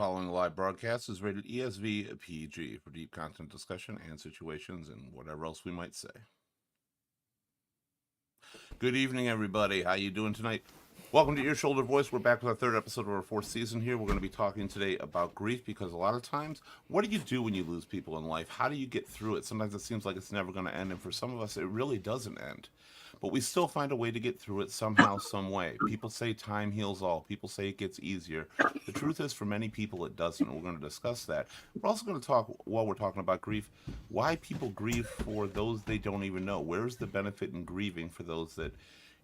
Following live broadcast is rated ESV PG for deep content discussion and situations and whatever else we might say. Good evening, everybody. How you doing tonight? Welcome to Ear Shoulder Voice. We're back with our third episode of our fourth season here. We're going to be talking today about grief because a lot of times, what do you do when you lose people in life? How do you get through it? Sometimes it seems like it's never going to end, and for some of us, it really doesn't end. But we still find a way to get through it somehow, some way. People say time heals all. People say it gets easier. The truth is, for many people, it doesn't. We're going to discuss that. We're also going to talk, while we're talking about grief, why people grieve for those they don't even know. Where's the benefit in grieving for those that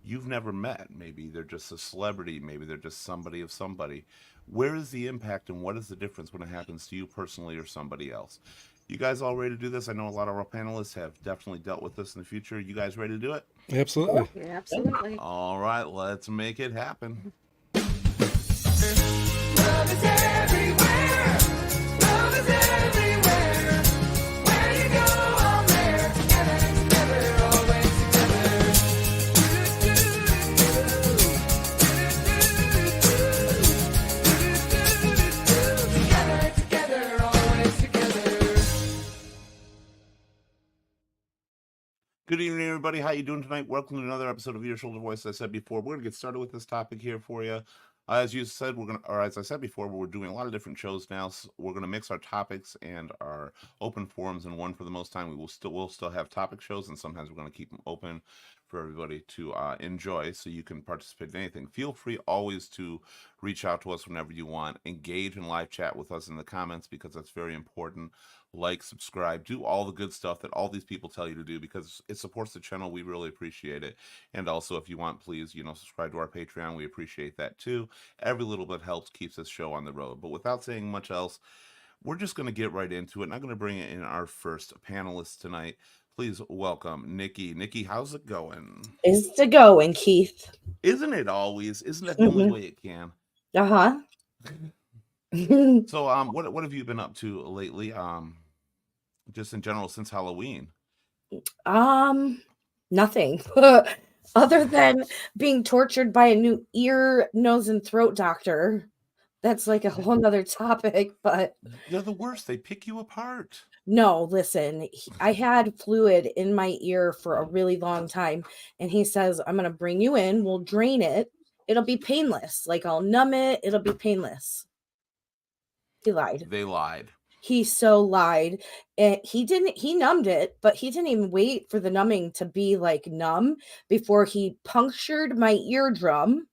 you've never met? Maybe they're just a celebrity. Maybe they're just somebody of somebody. Where is the impact and what is the difference when it happens to you personally or somebody else? You guys all ready to do this? I know a lot of our panelists have definitely dealt with this in the future. You guys ready to do it? Absolutely. Yeah, absolutely. All right, let's make it happen. Love is everywhere. Love is everywhere. Where you go, I'm there. Together, always together. Together, always together. Good evening, everybody. How you doing tonight? Welcome to another episode of Ear Shoulder Voice. As I said before, we're gonna get started with this topic here for you. As you said, as I said before, we're doing a lot of different shows now. So we're gonna mix our topics and our open forums in one for the most time. We'll still have topic shows, and sometimes we're gonna keep them open for everybody to enjoy, so you can participate in anything. Feel free always to reach out to us whenever you want. Engage in live chat with us in the comments because that's very important. Like, subscribe, do all the good stuff that all these people tell you to do because it supports the channel. We really appreciate it. And also, if you want, please, subscribe to our Patreon. We appreciate that too. Every little bit helps, keeps this show on the road. But without saying much else, we're just going to get right into it. And I'm going to bring in our first panelist tonight. Please welcome Nikki. Nikki, how's it going? Is it going, Keith? Isn't it always? Isn't that the only way it can? Uh-huh. So, what have you been up to lately? Just in general since Halloween. Nothing. Other than being tortured by a new ear, nose, and throat doctor. That's like a whole nother topic, but They're the worst. They pick you apart. no, listen, I had fluid in my ear for a really long time, and he says, I'm going to bring you in, we'll drain it, it'll be painless. Like, I'll numb it, it'll be painless. He lied. They lied. He so lied. And he numbed it, but he didn't even wait for the numbing to be like numb before he punctured my eardrum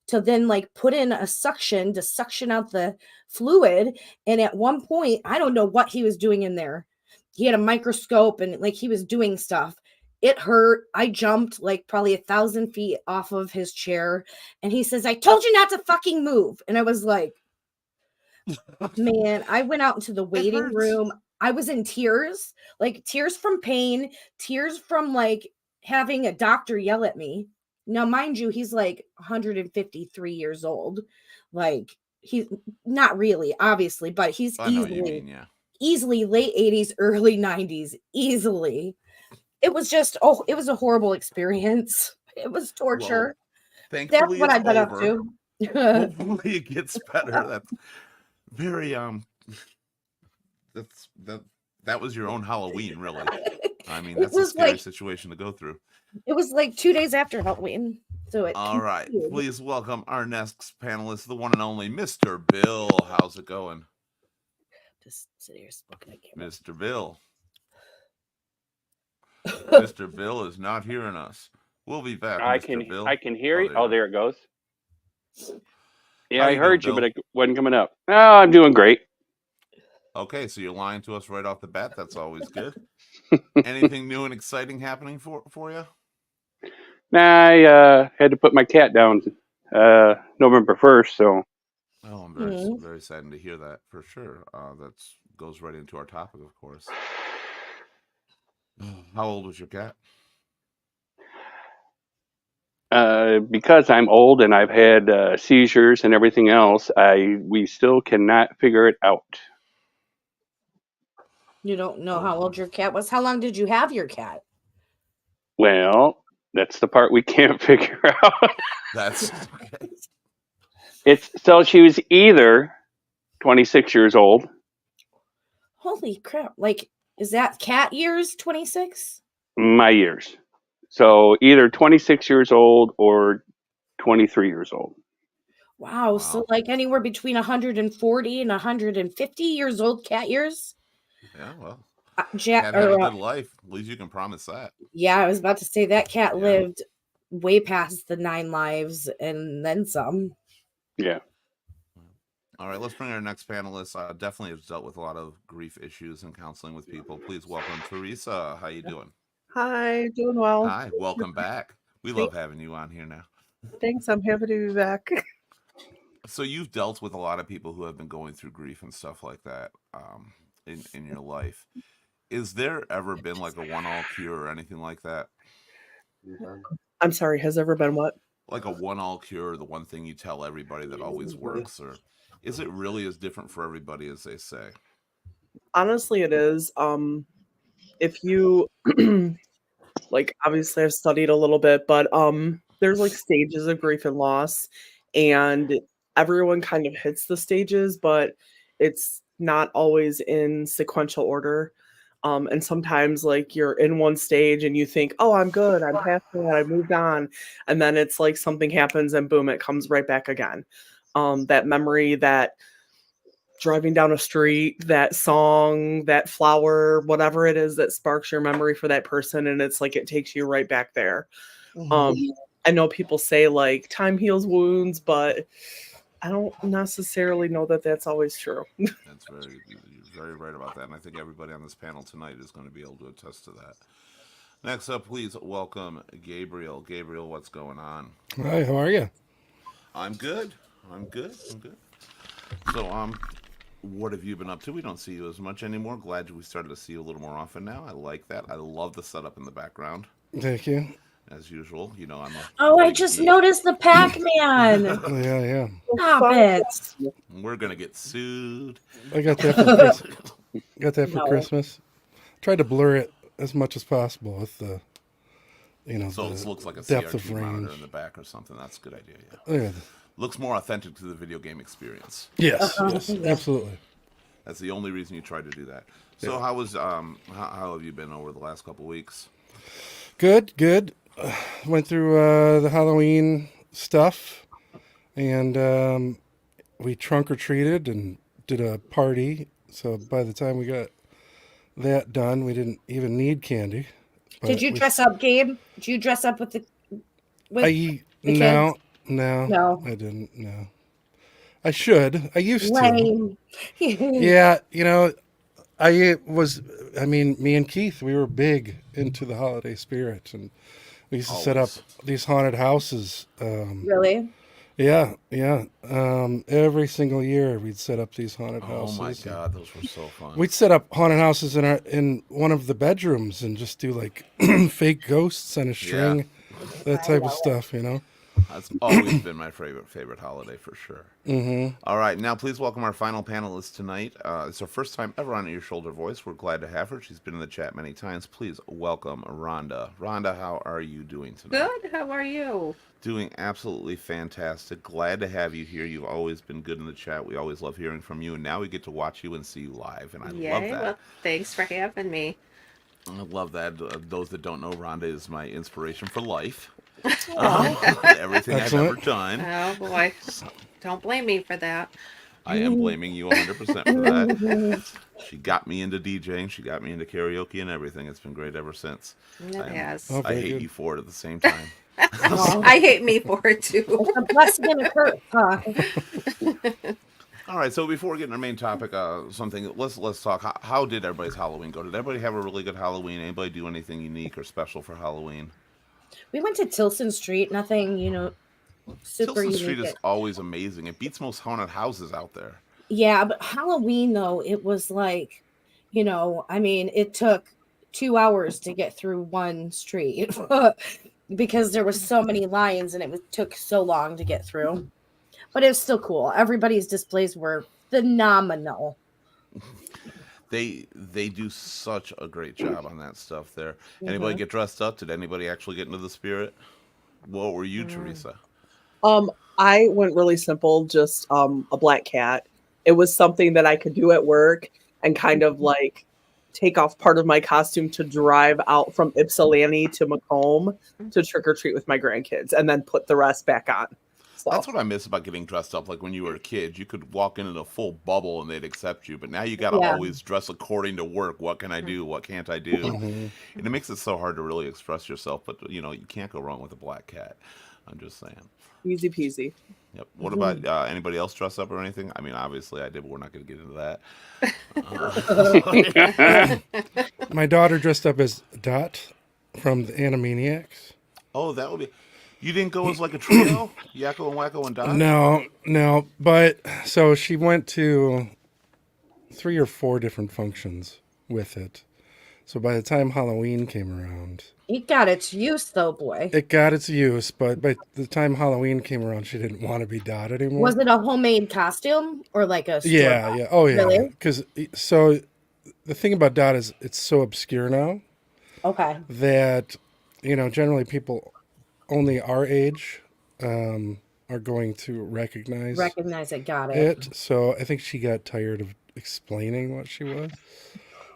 to then like put in a suction to suction out the fluid. And at one point, I don't know what he was doing in there. He had a microscope and like he was doing stuff. It hurt. I jumped like probably 1,000 feet off of his chair. And he says, I told you not to fucking move. And I was like, man, I went out into the waiting room. I was in tears, like tears from pain, tears from like having a doctor yell at me. Now, mind you, he's like 153 years old. Like, he's not really, obviously, but he's easily late 80s, early 90s, easily. It was just, it was a horrible experience. It was torture. Well, that's what I've been up to. Hopefully it gets better. That's very that was your own Halloween, really. I mean, that's a scary situation to go through. It was like 2 days after Halloween. So all right, please welcome our next panelist, the one and only Mr. Bill. How's it going? Just sit here smoking at camera. Mr. Bill. Mr. Bill is not hearing us. We'll be back. I can hear you. Oh, there it goes. Yeah, I heard you, but it wasn't coming up. Oh, I'm doing great. Okay, so you're lying to us right off the bat. That's always good. Anything new and exciting happening for you? Nah, I had to put my cat down November 1st, so. Oh, I'm very saddened to hear that, for sure. That goes right into our topic, of course. How old was your cat? Because I'm old and I've had seizures and everything else, we still cannot figure it out. You don't know how old your cat was? How long did you have your cat? Well, that's the part we can't figure out. That's okay. So she was either 26 years old. Holy crap. Like, is that cat years 26? My years. So either 26 years old or 23 years old. Wow. So, Wow. like, anywhere between 140 and 150 years old cat years? Yeah, well, Jack, cat had a good life. At least you can promise that. yeah, I was about to say that cat Yeah. lived way past the 9 lives and then some. Yeah. All right, let's bring our next panelist. Definitely has dealt with a lot of grief issues and counseling with people. Please welcome Teresa. How you doing? Hi, doing well. Hi, welcome back. We love having you on here now. Thanks. I'm happy to be back. So you've dealt with a lot of people who have been going through grief and stuff like that in your life. Is there ever been like a one-all cure or anything like that? I'm sorry. Has ever been what? Like a one-all cure, the one thing you tell everybody that always works, or is it really as different for everybody as they say? Honestly, it is. If you like, obviously, I've studied a little bit, but there's like stages of grief and loss, and everyone kind of hits the stages, but it's not always in sequential order. And sometimes like you're in one stage and you think, oh, I'm good, I'm past that, I moved on. And then it's like something happens and boom, it comes right back again. That memory, that driving down a street, that song, that flower, whatever it is that sparks your memory for that person. And it's like, it takes you right back there. I know people say like time heals wounds, but I don't necessarily know that that's always true. That's you're very right about that, and I think everybody on this panel tonight is going to be able to attest to that. Next up, please welcome Gabriel. Gabriel, what's going on? Hi, how are you? I'm good. I'm good. So, what have you been up to? We don't see you as much anymore. Glad we started to see you a little more often now. I like that. I love the setup in the background, Thank you. as usual. You know, I'm a Oh, I big just geek. noticed the Pac-Man. Yeah. Stop it. We're gonna get sued. I got that for Christmas. No. Christmas. Tried to blur it as much as possible with the, So the it looks like a depth of CRT monitor range. in the back or something. That's a good idea. Yeah. Yeah. Looks more authentic to the video game experience. Yes, absolutely. That's the only reason you tried to do that. So how was how have you been over the last couple weeks? Good. Went through the Halloween stuff, and we trunk or treated and did a party. So by the time we got that done, we didn't even need candy. Did you dress up, Gabe? Did you dress up with the No, No. I didn't. No, I should. I used to. lame? Yeah, me and Keith, we were big into the holiday spirit, and we used to set up Always. these haunted houses. Really? Yeah. Every single year we'd set up these haunted Oh houses. my god, those were so fun. We'd set up haunted houses in one of the bedrooms and just do like fake ghosts on a string, that type of stuff, That's always been my favorite holiday for sure. Mm-hmm. All right, now please welcome our final panelist tonight. It's her first time ever on Your Shoulder Voice. We're glad to have her. She's been in the chat many times. Please welcome Rhonda. Rhonda, how are you doing tonight? Good. How are you? Doing absolutely fantastic. Glad to have you here. You've always been good in the chat. We always love hearing from you, and now we get to watch you and see you live, and I love that. Well, thanks for having me. I love that. Those that don't know, Rhonda is my inspiration for life. Everything I've ever Excellent. done. Oh boy, don't blame me for that. I am blaming you 100% for that. She got me into DJing. She got me into karaoke and everything. It's been great ever since. It has. Oh, I very hate good. you for it at the same time. I hate me for it too. It's a blessing and a curse, huh? All right, so before we get in our main topic, let's talk. How did everybody's Halloween go? Did everybody have a really good Halloween? Anybody do anything unique or special for Halloween? We went to Tilson Street. Nothing, super Tilson unique. Street is always amazing. It beats most haunted houses out there. Yeah, but Halloween though, it was like, it took 2 hours to get through one street because there was so many lines and took so long to get through. But it was still cool. Everybody's displays were phenomenal. They do such a great job on that stuff there. Anybody get dressed up? Did anybody actually get into the spirit? What were you, Teresa? I went really simple, just a black cat. it was something that I could do at work and kind of like take off part of my costume to drive out from Ypsilanti to Macomb to trick or treat with my grandkids and then put the rest back on. So That's what I miss about getting dressed up. Like when you were a kid, you could walk in a full bubble and they'd accept you. But now you got to Yeah. always dress according to work. What can I do? What can't I do? Mhm. And it makes it so hard to really express yourself. But you know, you can't go wrong with a black cat. I'm just saying. easy peasy. Yep. What about anybody else dress up or anything? I mean, obviously I did, but we're not going to get into that. My daughter dressed up as Dot from the Animaniacs. Oh, that would be. You didn't go as like a trio, Yakko and Wacko and Dot. No, but so she went to 3 or 4 different functions with it. So by the time Halloween came around, It got its use though, boy. it got its use, but by the time Halloween came around, she didn't want to be Dot anymore. Was it a homemade costume or like a store Yeah, bought? yeah. Oh, yeah. Really? Because so the thing about Dot is it's so obscure now Okay. that, generally people only our age are going to recognize Recognize it, got it. it. So I think she got tired of explaining what she was.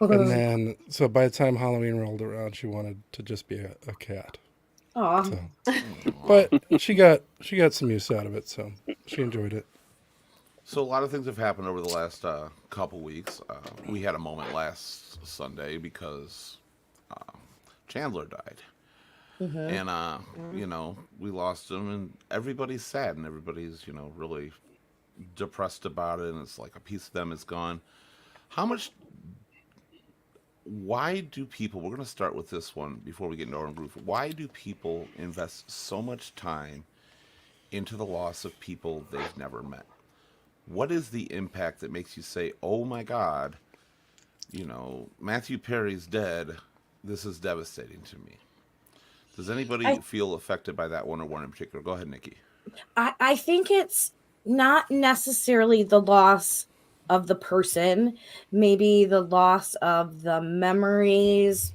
And then, so by the time Halloween rolled around, she wanted to just be a cat. Aw. So, but she got some use out of it, so she enjoyed it. So a lot of things have happened over the last couple weeks. We had a moment last Sunday because Chandler died, and we lost him, and everybody's sad, and everybody's really depressed about it, and it's like a piece of them is gone. Why do people? We're going to start with this one before we get into our own group. Why do people invest so much time into the loss of people they've never met? What is the impact that makes you say, oh my God, Matthew Perry's dead. This is devastating to me. Does anybody feel affected by that one or one in particular? Go ahead, Nikki. I think it's not necessarily the loss of the person, maybe the loss of the memories,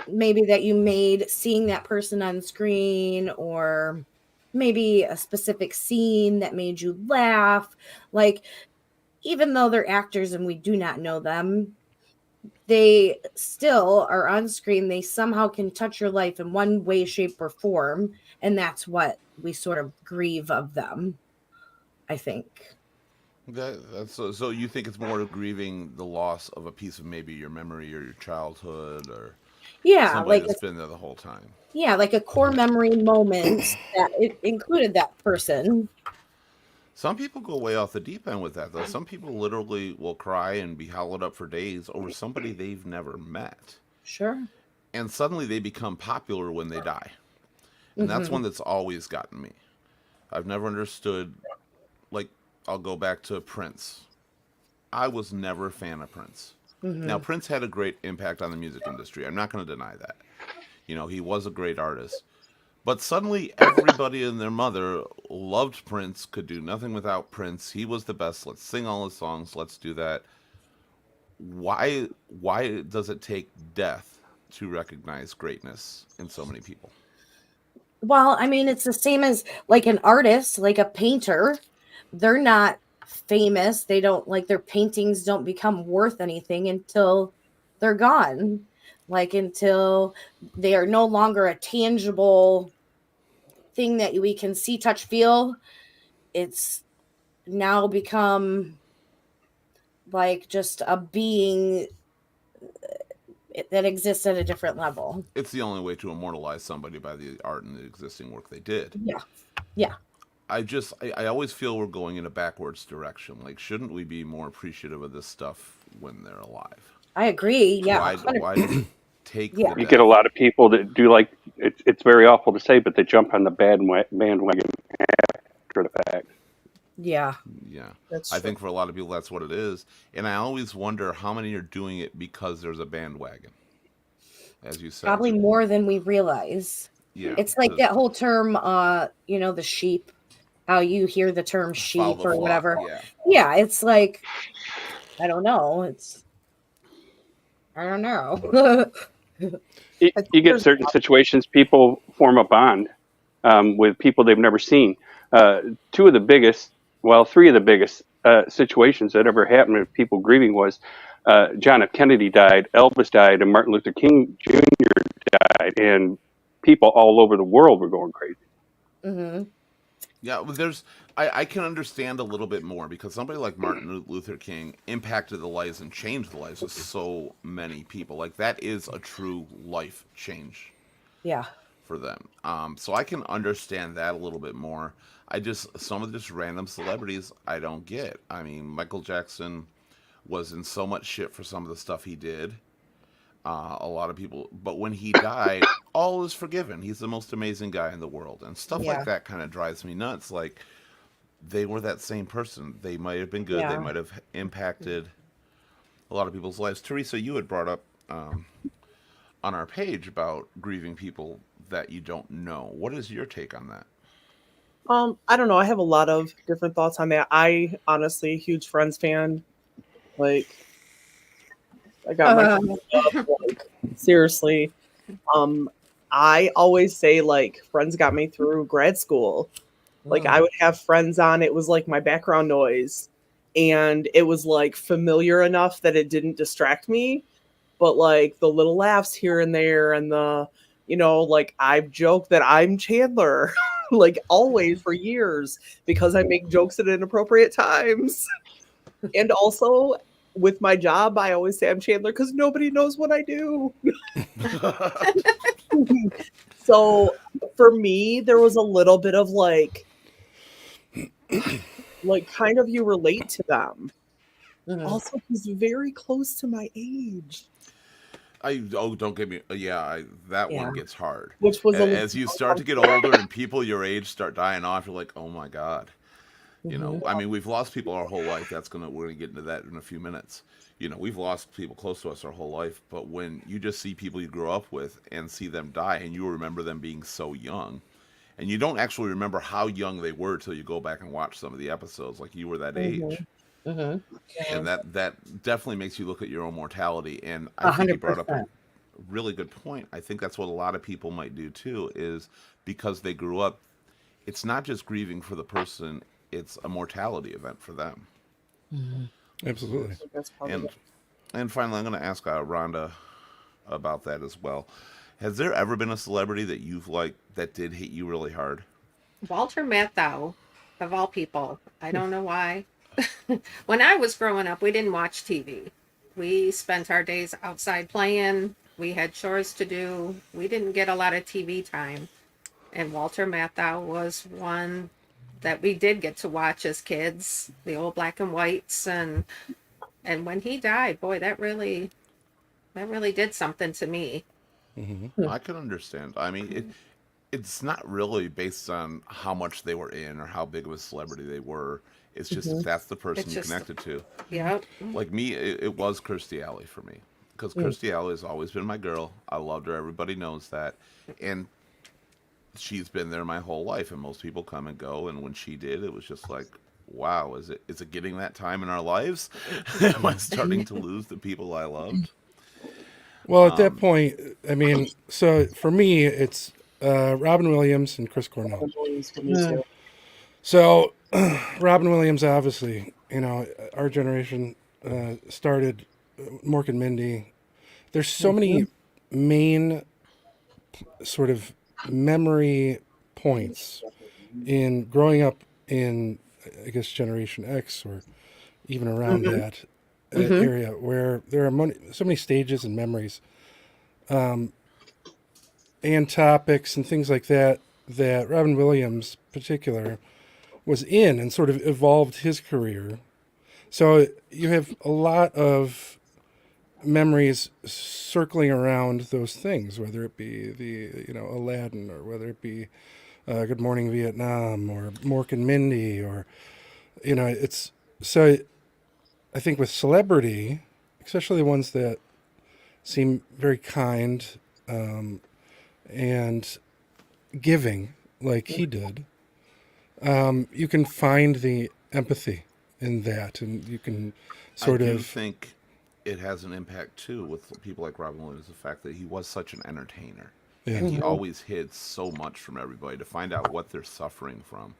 maybe that you made seeing that person on screen, or maybe a specific scene that made you laugh. Like, even though they're actors and we do not know them, they still are on screen. They somehow can touch your life in one way, shape, or form. And that's what we sort of grieve of them, I think. So you think it's more of grieving the loss of a piece of maybe your memory or your childhood or Yeah, somebody like that's been there the whole time. like a core memory moment that it included that person. Some people go way off the deep end with that, though. Some people literally will cry and be hollowed up for days over somebody they've never met. Sure. And suddenly they become popular when they die. And that's one that's always gotten me. I've never understood, like, I'll go back to Prince. I was never a fan of Prince. Now, Prince had a great impact on the music industry. I'm not going to deny that. He was a great artist. But suddenly, everybody and their mother loved Prince, could do nothing without Prince. He was the best. Let's sing all his songs. Let's do that. Why does it take death to recognize greatness in so many people? Well, I mean, it's the same as like an artist, like a painter. They're not famous. They don't, like, their paintings don't become worth anything until they're gone. Like, until they are no longer a tangible thing that we can see, touch, feel. It's now become like just a being that exists at a different level. It's the only way to immortalize somebody by the art and the existing work they did. Yeah. I always feel we're going in a backwards direction. Like, shouldn't we be more appreciative of this stuff when they're alive? I agree. Yeah. Why does it take Yeah. the You get a death? lot of people that do, like, it's very awful to say, but they jump on the bandwagon after the fact. Yeah. Yeah. That's I true. think for a lot of people that's what it is. And I always wonder how many are doing it because there's a bandwagon. As you said. Probably more than we realize. Yeah. It's like 'cause that whole term, the sheep, how you hear the term follow sheep the or flock, whatever. Yeah. Yeah, it's like, I don't know. I don't know. You get certain situations, people form a bond with people they've never seen. Three of the biggest situations that ever happened with people grieving was John F. Kennedy died, Elvis died, and Martin Luther King Jr. died, and people all over the world were going crazy. Mm-hmm. Yeah, well, I can understand a little bit more because somebody like Martin Luther King impacted the lives and changed the lives of so many people. Like that is a true life change Yeah. for them. So I can understand that a little bit more. Some of just random celebrities I don't get. I mean, Michael Jackson was in so much shit for some of the stuff he did. A lot of people, but when he died, all is forgiven. He's the most amazing guy in the world, and stuff like Yeah. that kind of drives me nuts. Like they were that same person. They might have been good. They Yeah. might have impacted a lot of people's lives. Teresa, you had brought up on our page about grieving people that you don't know. What is your take on that? I don't know. I have a lot of different thoughts on that. I honestly, huge Friends fan. Like, I got my Uh, stuff, like, seriously. I always say like Friends got me through grad school. Like I would have Friends on. It was like my background noise, and it was like familiar enough that it didn't distract me. But like the little laughs here and there, and like I've joked that I'm Chandler, like always for years because I make jokes at inappropriate times. And also with my job, I always say I'm Chandler because nobody knows what I do. So for me, there was a little bit of like kind of you relate to them. mhm. Also, he's very close to my age, Don't get me. That Yeah. one gets hard. which was As you start to get older and people your age start dying off, you're like, oh my god. I mean, we've lost people our whole life. We're gonna get into that in a few minutes. We've lost people close to us our whole life, but when you just see people you grew up with and see them die, and you remember them being so young, and you don't actually remember how young they were till you go back and watch some of the episodes, like you were that age, Mhm. and that definitely makes you look at your own mortality. And I think you brought up a 100%. really good point. I think that's what a lot of people might do too, is because they grew up. It's not just grieving for the person; it's a mortality event for them. Mhm. Absolutely. that's part of And it. and finally, I'm going to ask Rhonda about that as well. Has there ever been a celebrity that you've liked that did hit you really hard? Walter Matthau, of all people. I don't know why. When I was growing up, we didn't watch TV. We spent our days outside playing. We had chores to do. We didn't get a lot of TV time. And Walter Matthau was one that we did get to watch as kids, the old black and whites, and when he died, boy, that really did something to me. I can understand. I mean, it's not really based on how much they were in or how big of a celebrity they were. It's just if that's the person It's you just- connected to. Yep. Like me, it was Kirstie Alley for me. Because Kirstie Alley has always been my girl. I loved her. Everybody knows that. And she's been there my whole life. And most people come and go. And when she did, it was just like, wow, is it getting that time in our lives? Am I starting to lose the people I loved? Well, at that point, I mean, so for me, it's Robin Williams and Chris Cornell. For me too. So, Robin Williams, obviously, our generation started Mork and Mindy. There's so many main sort of memory points in growing up in, I guess, Generation X or even around that area where there are so many stages and memories and topics and things like that Robin Williams in particular was in and sort of evolved his career. So you have a lot of memories circling around those things, whether it be the Aladdin or whether it be Good Morning Vietnam or Mork and Mindy or it's so I think with celebrity, especially the ones that seem very kind and giving like he did, you can find the empathy in that, and you can sort I do of think it has an impact too with people like Robin Williams. The fact that he was such an entertainer, Yeah. and he always hid so much from everybody to find out what they're suffering from.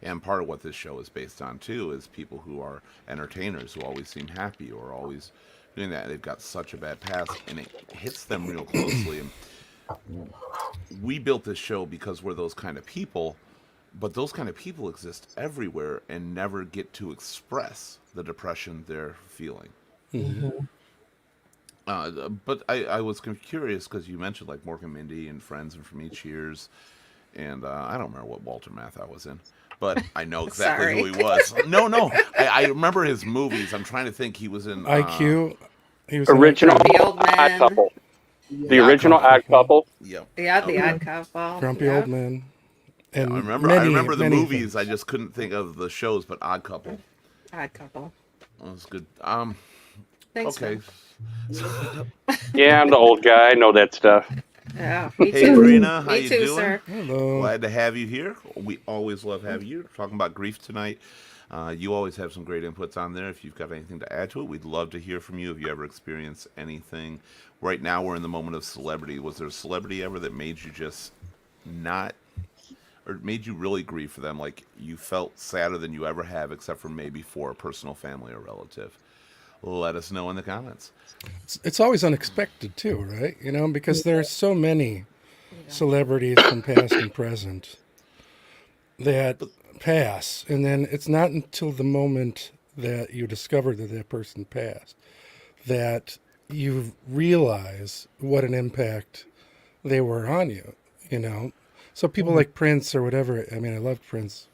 And part of what this show is based on too is people who are entertainers who always seem happy or always doing that. They've got such a bad past, and it hits them real closely. And we built this show because we're those kind of people, but those kind of people exist everywhere and never get to express the depression they're feeling. But I was curious because you mentioned like Mork and Mindy and Friends and From Each Years, and I don't remember what Walter Matthau was in, but I know exactly who he was. No, I remember his movies. I'm trying to think. He was in IQ. He was in Original The Old Odd Man. Couple. The Odd original Couple. Odd Couple. Yep. Yeah, The Okay. Odd Couple. Grumpy yeah. Old Man. And I remember. many, I remember the many movies. things. I just couldn't think of the shows. But Odd Couple. Odd Couple. That was good. Thanks. Okay. man. Yeah, I'm the old guy. I know that stuff. Yeah, me Hey, too. Karina, how Me you too, doing? sir. Hello. Glad to have you here. We always love having you. Talking about grief tonight. You always have some great inputs on there. If you've got anything to add to it, we'd love to hear from you. If you ever experienced anything. Right now, we're in the moment of celebrity. Was there a celebrity ever that made you just not, or made you really grieve for them? Like you felt sadder than you ever have, except for maybe for a personal family or relative? Let us know in the comments. It's always unexpected too, right? You know, because there's so many celebrities from past and present that pass, and then it's not until the moment that you discover that that person passed that you realize what an impact they were on you, you know? So people like Prince or whatever, I mean, I love Prince,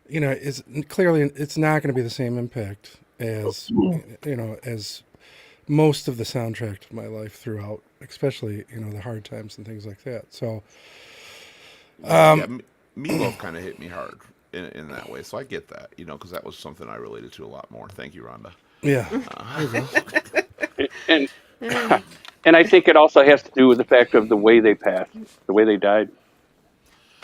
you know, is clearly it's not going to be the same impact as, you know, as most of the soundtrack to my life throughout, especially, you know, the hard times and things like that. So, Yeah, Meatloaf kind of hit me hard in that way, so I get that, you know, because that was something I related to a lot more. Thank you, Rhonda. yeah. And and I think it also has to do with the fact of the way they passed, the way they died.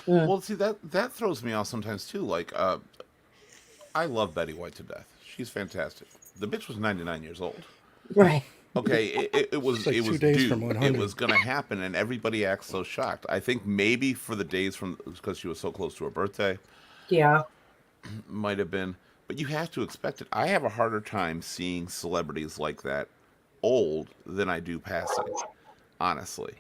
Well, see that throws me off sometimes too. Like, I love Betty White to death. She's fantastic. The bitch was 99 years old. Right. Okay, it was It's like it 2 was days due. from It 100. was gonna happen, and everybody acts so shocked. I think maybe for the days from because she was so close to her birthday, Yeah. might have been. But you have to expect it. I have a harder time seeing celebrities like that old than I do passing. Honestly,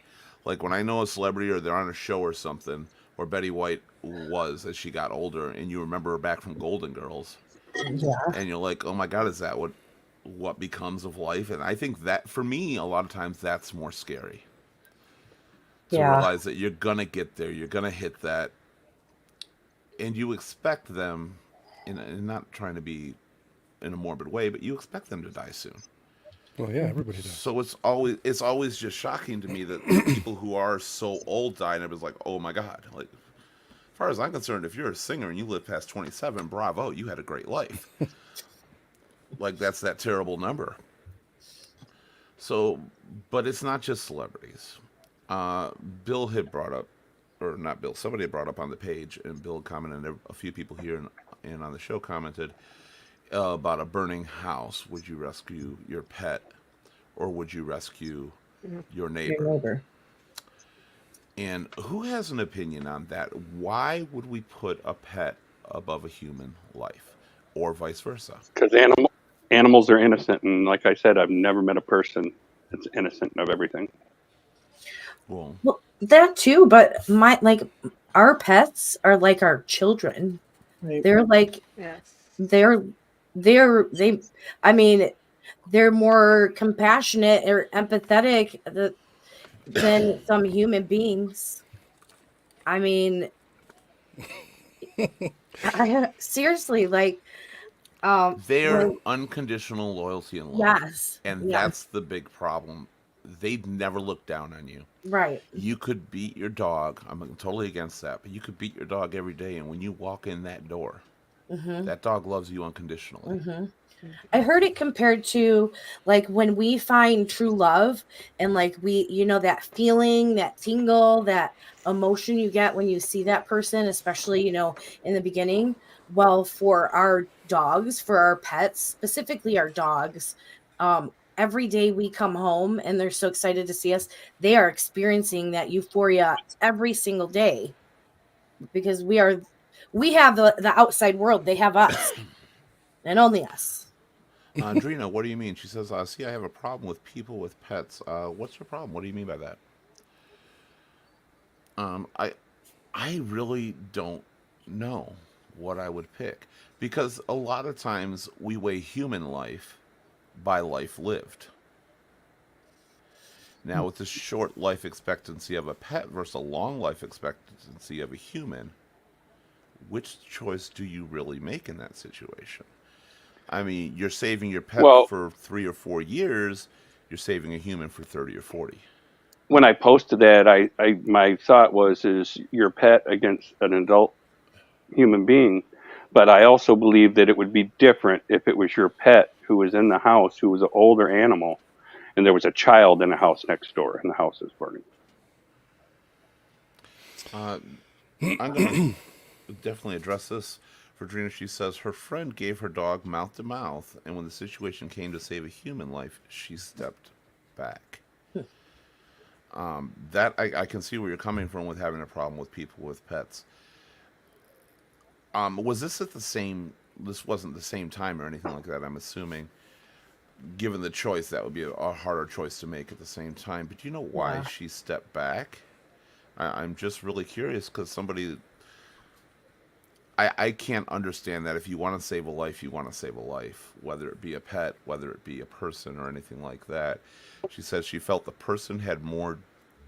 like when I know a celebrity or they're on a show or something, or Betty White was as she got older, and you remember her back from Golden Girls, Yeah. and you're like, oh my God, is that what becomes of life? And I think that for me, a lot of times that's more scary. To Yeah. realize that you're gonna get there, you're gonna hit that, and you expect them, and not trying to be in a morbid way, but you expect them to die soon. Well, yeah, everybody does. So it's always just shocking to me that people who are so old die, and it was like, oh my God. Like, as far as I'm concerned, if you're a singer and you live past 27, bravo, you had a great life. Like, that's that terrible number. So, but it's not just celebrities. Bill had brought up, or not Bill, somebody had brought up on the page, and Bill commented, and a few people here and on the show commented about a burning house. Would you rescue your pet, or would you rescue your Your neighbor? neighbor. And who has an opinion on that? Why would we put a pet above a human life, or vice versa? Because animals are innocent, and like I said, I've never met a person that's innocent of everything. Well, Well, that too, but our pets are like our children. Right. They're like Yes. they're I mean, they're more compassionate or empathetic than some human beings. I mean, seriously, like, they're when- unconditional loyalty and love. yes, And yes, that's the big problem. They'd never look down on you. right, You could beat your dog. I'm totally against that, but you could beat your dog every day, and when you walk in that door, that dog loves you unconditionally. I heard it compared to like when we find true love and like that feeling, that tingle, that emotion you get when you see that person, especially, in the beginning. Well, for our dogs, for our pets, specifically our dogs, every day we come home and they're so excited to see us, they are experiencing that euphoria every single day because we are We have the outside world. They have us, and only us. Drina, what do you mean? She says, see, I have a problem with people with pets. What's your problem? What do you mean by that? I really don't know what I would pick because a lot of times we weigh human life by life lived. Now, with the short life expectancy of a pet versus a long life expectancy of a human, which choice do you really make in that situation? I mean, you're saving your pet Well, for 3 or 4 years, you're saving a human for 30 or 40. when I posted that, my thought was, is your pet against an adult human being? But I also believe that it would be different if it was your pet who was in the house, who was an older animal, and there was a child in the house next door, and the house is burning. I'm going to definitely address this. For Drina, she says her friend gave her dog mouth to mouth, and when the situation came to save a human life, she stepped back. That I can see where you're coming from with having a problem with people with pets. Was this at the same? This wasn't the same time or anything like that. I'm assuming, given the choice, that would be a harder choice to make at the same time. But do you know why Yeah. she stepped back? I'm just really curious because somebody. I can't understand that if you want to save a life, you want to save a life, whether it be a pet, whether it be a person or anything like that. She says she felt the person had more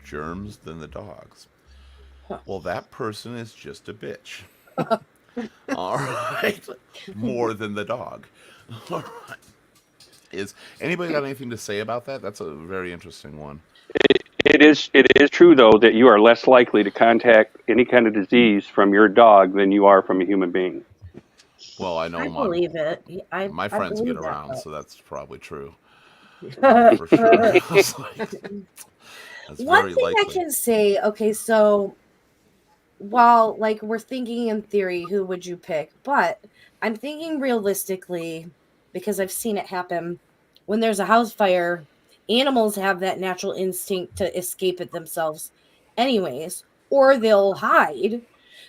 germs than the dogs. Well, that person is just a bitch. All right. More than the dog. All right. Is anybody got anything to say about that? That's a very interesting one. It is true, though, that you are less likely to contact any kind of disease from your dog than you are from a human being. Well, I know I my believe it. my I friends believe get that, around, but- so that's probably true for sure. I was like, that's One very thing I likely. can say, okay, so while like we're thinking in theory, who would you pick? But I'm thinking realistically because I've seen it happen when there's a house fire. Animals have that natural instinct to escape it themselves, anyways, or they'll hide.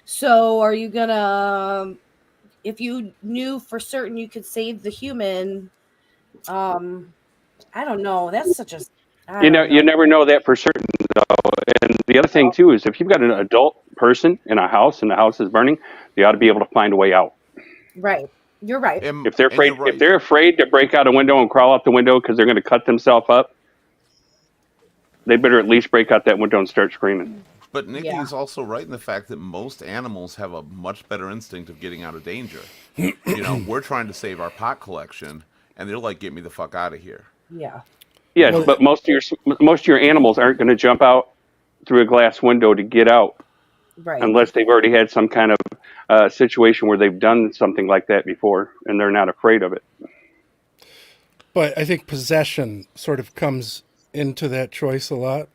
So, are you gonna, if you knew for certain you could save the human? I don't know. That's such a, I You know, don't you know. never know that for certain, though. And the other thing too is if you've got an adult person in a house and the house is burning, they ought to be able to find a way out. Right. You're right. If they're And you're afraid, right. if they're afraid to break out a window and crawl out the window because they're going to cut themselves up, they better at least break out that window and start screaming. But Nikki Yeah. is also right in the fact that most animals have a much better instinct of getting out of danger. You know, we're trying to save our pot collection, and they're like, "Get me the fuck out of here." Yeah. Yes, Well- but most of your animals aren't going to jump out through a glass window to get out Right. unless they've already had some kind of situation where they've done something like that before and they're not afraid of it. But I think possession sort of comes into that choice a lot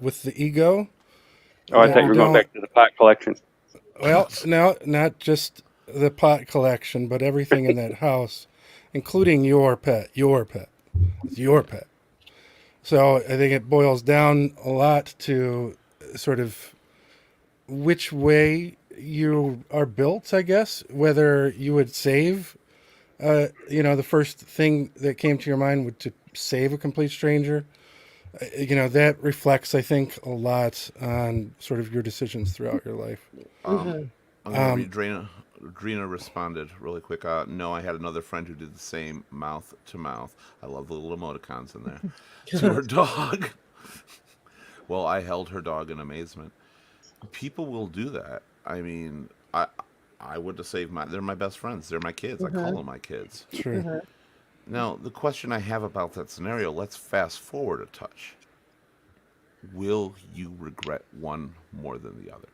with the ego. Oh, I that thought you were going don't- back to the pot collection. Well, no, not just the pot collection, but everything in that house, including your pet. It's your pet. So I think it boils down a lot to sort of which way you are built, I guess, whether you would save, the first thing that came to your mind would to save a complete stranger. That reflects, I think, a lot on sort of your decisions throughout your life. I'm gonna read Drina responded really quick. No, I had another friend who did the same mouth to mouth. I love the little emoticons in there. To her dog. Well, I held her dog in amazement. People will do that. I mean, I would have saved they're my best friends. They're my kids. I call them my kids. Sure. Now, the question I have about that scenario, let's fast forward a touch. Will you regret one more than the other?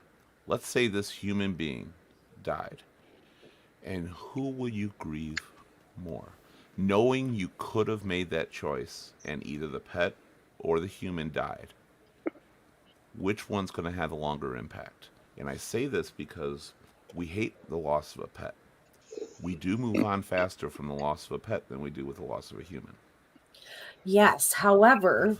Let's say this human being died. And who will you grieve more? Knowing you could have made that choice and either the pet or the human died. Which one's going to have a longer impact? And I say this because we hate the loss of a pet. We do move on faster from the loss of a pet than we do with the loss of a human. Yes. However,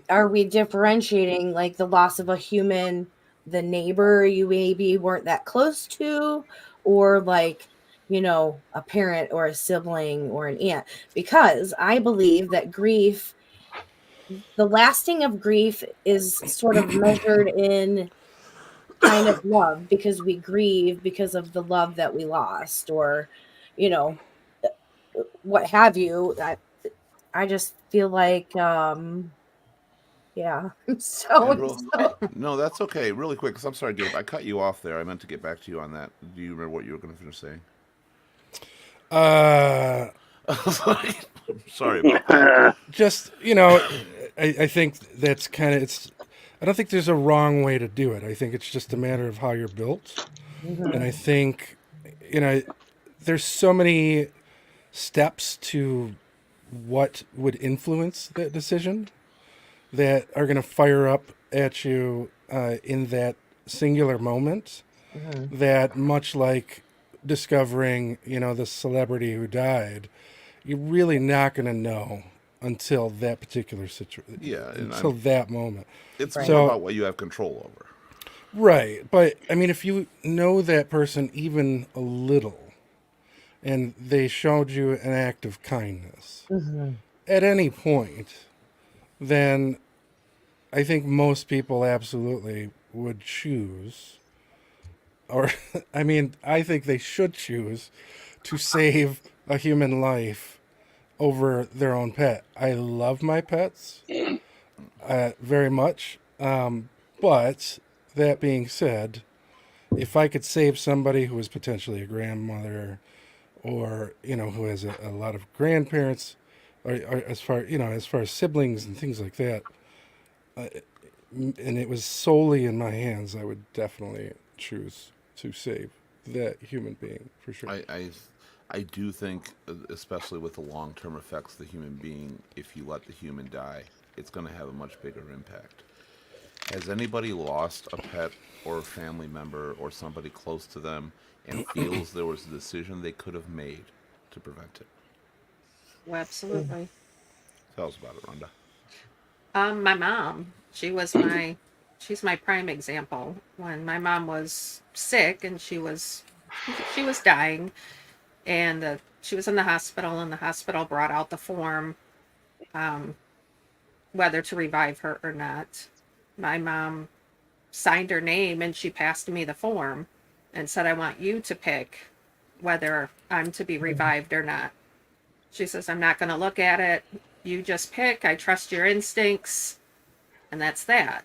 are we differentiating like the loss of a human the neighbor you maybe weren't that close to, or like, a parent or a sibling or an aunt. Because I believe that grief, the lasting of grief is sort of measured in kind of love, because we grieve because of the love that we lost, or, you know, what have you. I just feel like, yeah. So, And real, no, that's okay. Really quick, because I'm sorry, Gabe, I cut you off there. I meant to get back to you on that. Do you remember what you were going to finish saying? Uh, I'm sorry about that. just I think that's kind of it's. I don't think there's a wrong way to do it. I think it's just a matter of how you're built, and I think there's so many steps to what would influence that decision that are going to fire up at you in that singular moment. That much like discovering, the celebrity who died, you're really not going to know until that particular situation. Yeah, and Until that moment. It's Right. more So- about what you have control over. Right. But I mean, if you know that person even a little and they showed you an act of kindness at any point, then I think most people absolutely would choose, or I mean, I think they should choose to save a human life over their own pet. I love my pets very much. But that being said, if I could save somebody who is potentially a grandmother, or who has a lot of grandparents, or as far as siblings and things like that, and it was solely in my hands, I would definitely choose to save that human being for sure. I do think, especially with the long-term effects of the human being, if you let the human die, it's going to have a much bigger impact. Has anybody lost a pet or a family member or somebody close to them and feels there was a decision they could have made to prevent it? Well, absolutely. Tell us about it, Rhonda. My mom, she's my prime example. When my mom was sick and she was dying, and she was in the hospital, and the hospital brought out the form, whether to revive her or not. My mom signed her name and she passed me the form and said, I want you to pick whether I'm to be revived or not. She says, I'm not going to look at it. You just pick. I trust your instincts. And that's that.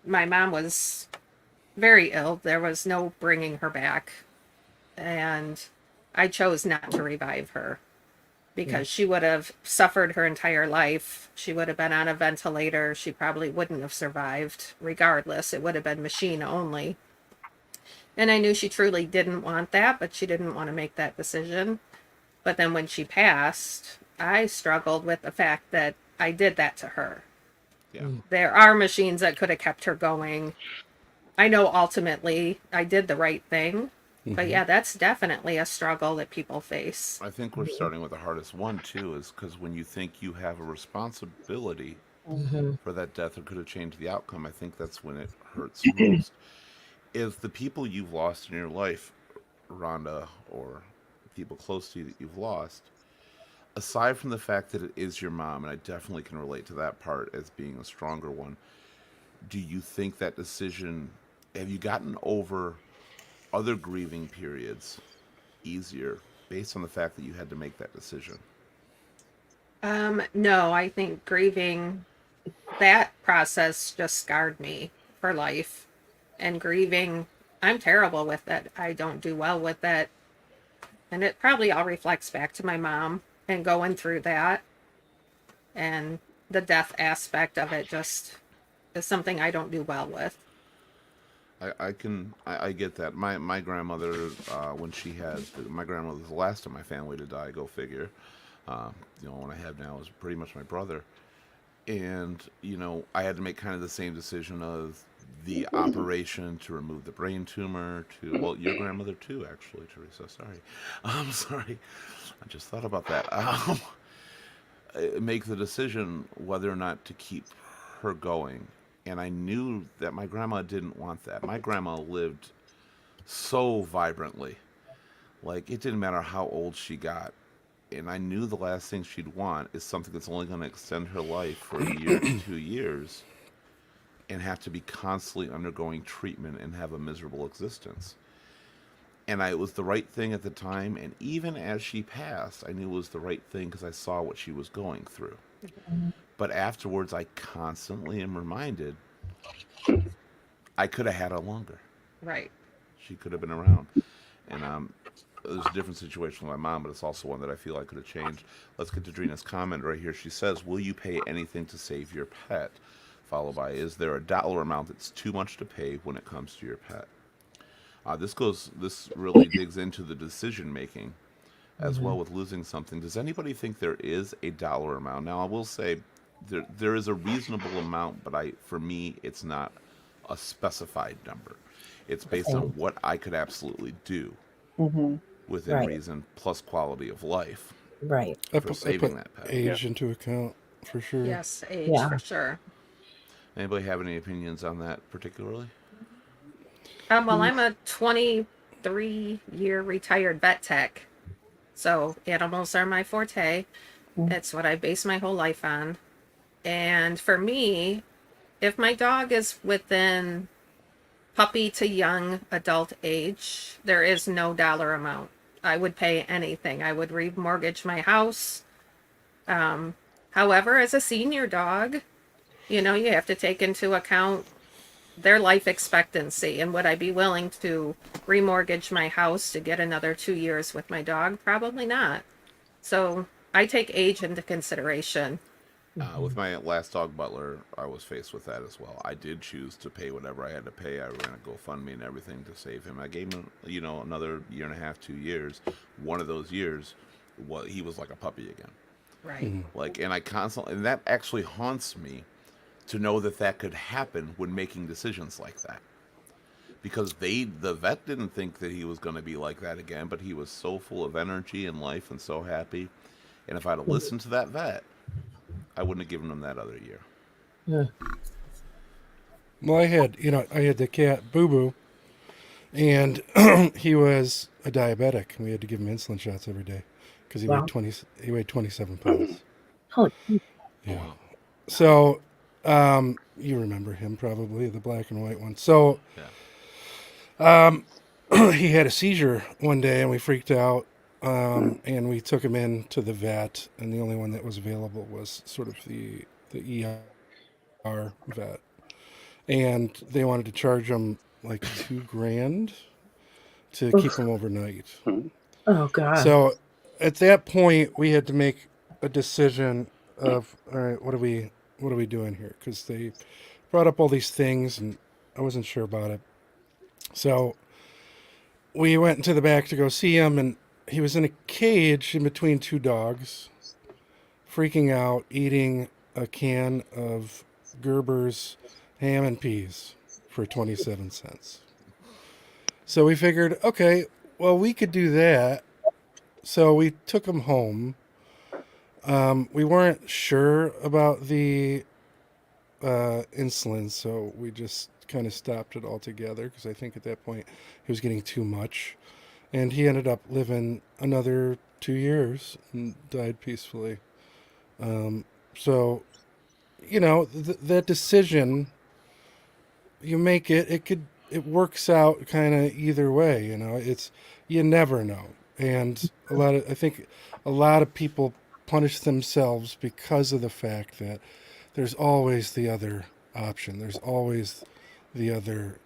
My mom was very ill. There was no bringing her back. And I chose not to revive her because she would have suffered her entire life. She would have been on a ventilator. She probably wouldn't have survived regardless. It would have been machine only. And I knew she truly didn't want that, but she didn't want to make that decision. But then when she passed, I struggled with the fact that I did that to her. Yeah. There are machines that could have kept her going. I know ultimately I did the right thing. But yeah, that's definitely a struggle that people face. I think we're starting with the hardest one, too, is because when you think you have a responsibility for that death or could have changed the outcome, I think that's when it hurts most. If the people you've lost in your life, Rhonda, or people close to you that you've lost, aside from the fact that it is your mom, and I definitely can relate to that part as being a stronger one, do you think that decision, have you gotten over other grieving periods easier based on the fact that you had to make that decision? No, I think grieving, that process just scarred me for life. And grieving, I'm terrible with it. I don't do well with it. And it probably all reflects back to my mom and going through that. And the death aspect of it just is something I don't do well with. I get that. My grandmother, when she had, my grandmother was the last of my family to die, go figure. One I have now is pretty much my brother. And, I had to make kind of the same decision of the operation to remove the brain tumor to, well, your grandmother too, actually, Teresa. Sorry. I'm sorry. I just thought about that. Make the decision whether or not to keep her going. And I knew that my grandma didn't want that. My grandma lived so vibrantly. Like, it didn't matter how old she got. And I knew the last thing she'd want is something that's only going to extend her life for a year to 2 years and have to be constantly undergoing treatment and have a miserable existence. And it was the right thing at the time. And even as she passed, I knew it was the right thing because I saw what she was going through. But afterwards, I constantly am reminded I could have had her longer. Right. She could have been around. And there's a different situation with my mom, but it's also one that I feel I could have changed. Let's get to Drina's comment right here. She says, will you pay anything to save your pet? Followed by, is there a dollar amount that's too much to pay when it comes to your pet? This really digs into the decision making as well with losing something. Does anybody think there is a dollar amount? Now, I will say there is a reasonable amount, but for me, it's not a specified number. It's based on what I could absolutely do within Right. reason, plus quality of life Right. I for put saving that pet. age into account for sure. Yes, age Yeah. for sure. Anybody have any opinions on that particularly? Well, I'm a 23-year retired vet tech, so animals are my forte. It's what I base my whole life on. And for me, if my dog is within puppy to young adult age, there is no dollar amount. I would pay anything. I would remortgage my house. However, as a senior dog, you have to take into account their life expectancy. And would I be willing to remortgage my house to get another 2 years with my dog? Probably not. So I take age into consideration. With my last dog, Butler, I was faced with that as well. I did choose to pay whatever I had to pay. I ran a GoFundMe and everything to save him. I gave him, another year and a half, 2 years. One of those years, he was like a puppy again. Right. And I constantly, and that actually haunts me to know that could happen when making decisions like that. Because the vet didn't think that he was going to be like that again, but he was so full of energy and life and so happy. And if I'd have listened to that vet, I wouldn't have given him that other year. Well, I had the cat Boo Boo, and he was a diabetic, and we had to give him insulin shots every day because he Wow. weighed 27 pounds. Holy. Yeah. So, you remember him probably, the black and white one. So, he had a seizure one day, and we freaked out, and we took him in to the vet, and the only one that was available was sort of the ER vet, and they wanted to charge him like $2,000 to keep him overnight. Oh God. So at that point, we had to make a decision of, all right, what are we doing here? Because they brought up all these things, and I wasn't sure about it. So we went into the back to go see him, and he was in a cage in between two dogs, freaking out, eating a can of Gerber's ham and peas for 27 cents. So we figured, okay, well, we could do that. So we took him home. We weren't sure about the insulin, so we just kind of stopped it altogether because I think at that point he was getting too much. And he ended up living another 2 years and died peacefully. So, that decision, you make it works out kind of either way. You never know. And I think a lot of people punish themselves because of the fact that there's always the other option. There's always the other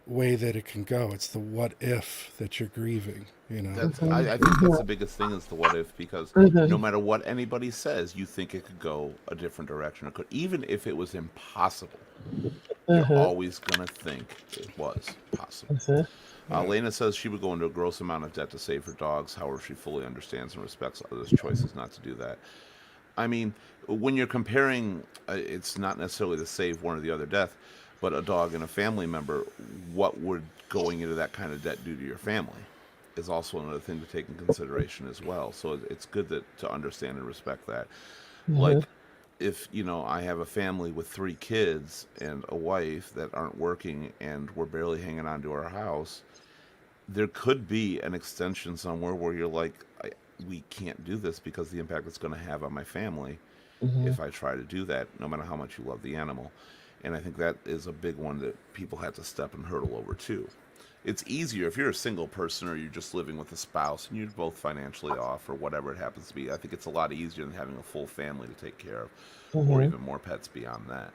way that it can go. It's the what if that you're grieving, I think that's the biggest thing is the what if, because no matter what anybody says, you think it could go a different direction. It could, even if it was impossible, you're always going to think it was possible. Lena says she would go into a gross amount of debt to save her dogs. However, she fully understands and respects others' choices not to do that. I mean, when you're comparing, it's not necessarily to save one or the other death, but a dog and a family member, what would going into that kind of debt do to your family is also another thing to take in consideration as well. So it's good to understand and respect that. Like, if I have a family with 3 kids and a wife that aren't working and we're barely hanging on to our house, there could be an extension somewhere where you're like, we can't do this because the impact it's going to have on my family Mhm. if I try to do that, no matter how much you love the animal. And I think that is a big one that people have to step and hurdle over too. It's easier if you're a single person or you're just living with a spouse and you're both financially off or whatever it happens to be. I think it's a lot easier than having a full family to take care of, or Mhm. even more pets beyond that.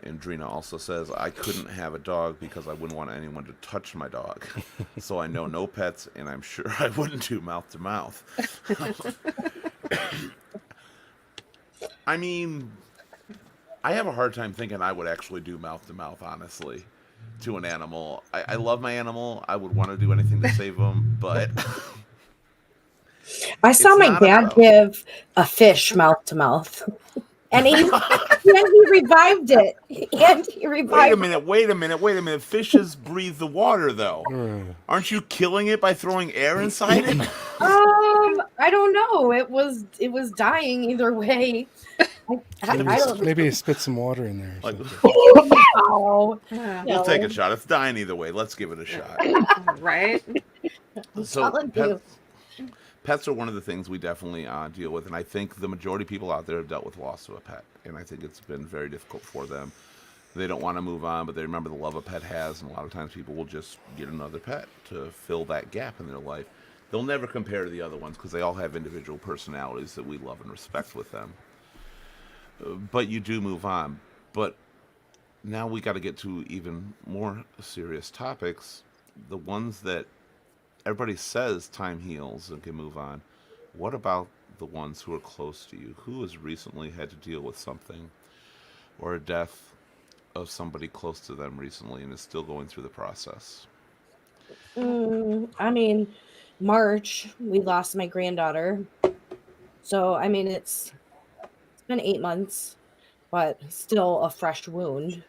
And Drina also says, I couldn't have a dog because I wouldn't want anyone to touch my dog. So I know no pets, and I'm sure I wouldn't do mouth to mouth. I mean, I have a hard time thinking I would actually do mouth to mouth, honestly, to an animal. I love my animal. I would want to do anything to save them, but I saw it's my not dad about. give a fish mouth to mouth, and he revived it. And he Wait a revived. minute, wait a minute, wait a minute. Fishes breathe the water, though. Uh, Aren't you killing it by throwing air inside it? I don't know. It was dying either way. I don't maybe spit some water in there or Like, something. know. Yeah. we'll take a No. shot. It's dying either way. Let's give it a shot. Right? I'm So telling you. pets are one of the things we definitely deal with, and I think the majority of people out there have dealt with loss of a pet, and I think it's been very difficult for them. They don't want to move on, but they remember the love a pet has, and a lot of times people will just get another pet to fill that gap in their life. They'll never compare to the other ones because they all have individual personalities that we love and respect with them. But you do move on. But now we got to get to even more serious topics, the ones that everybody says time heals and can move on. What about the ones who are close to you? Who has recently had to deal with something or a death of somebody close to them recently and is still going through the process? I mean, March we lost my granddaughter. So I mean, it's been 8 months, but still a fresh wound,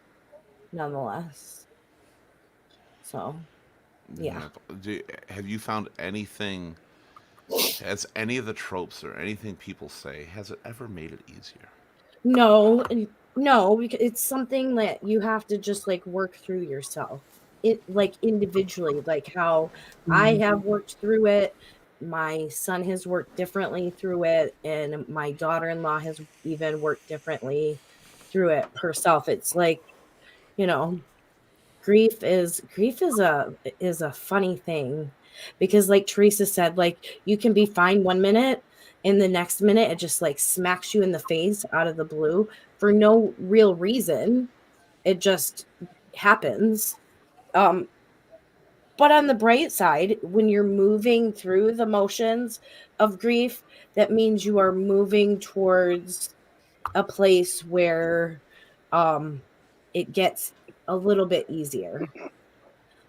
nonetheless. So yeah. Have you found anything? Has any of the tropes or anything people say, has it ever made it easier? No, because it's something that you have to just like work through yourself. It like individually, like how I have worked through it. My son has worked differently through it, and my daughter-in-law has even worked differently through it herself. It's like, you know, grief is a funny thing, because like Teresa said, like you can be fine 1 minute and the next minute it just like smacks you in the face out of the blue for no real reason. It just happens. um but on the bright side, when you're moving through the motions of grief, that means you are moving towards a place where um it gets a little bit easier.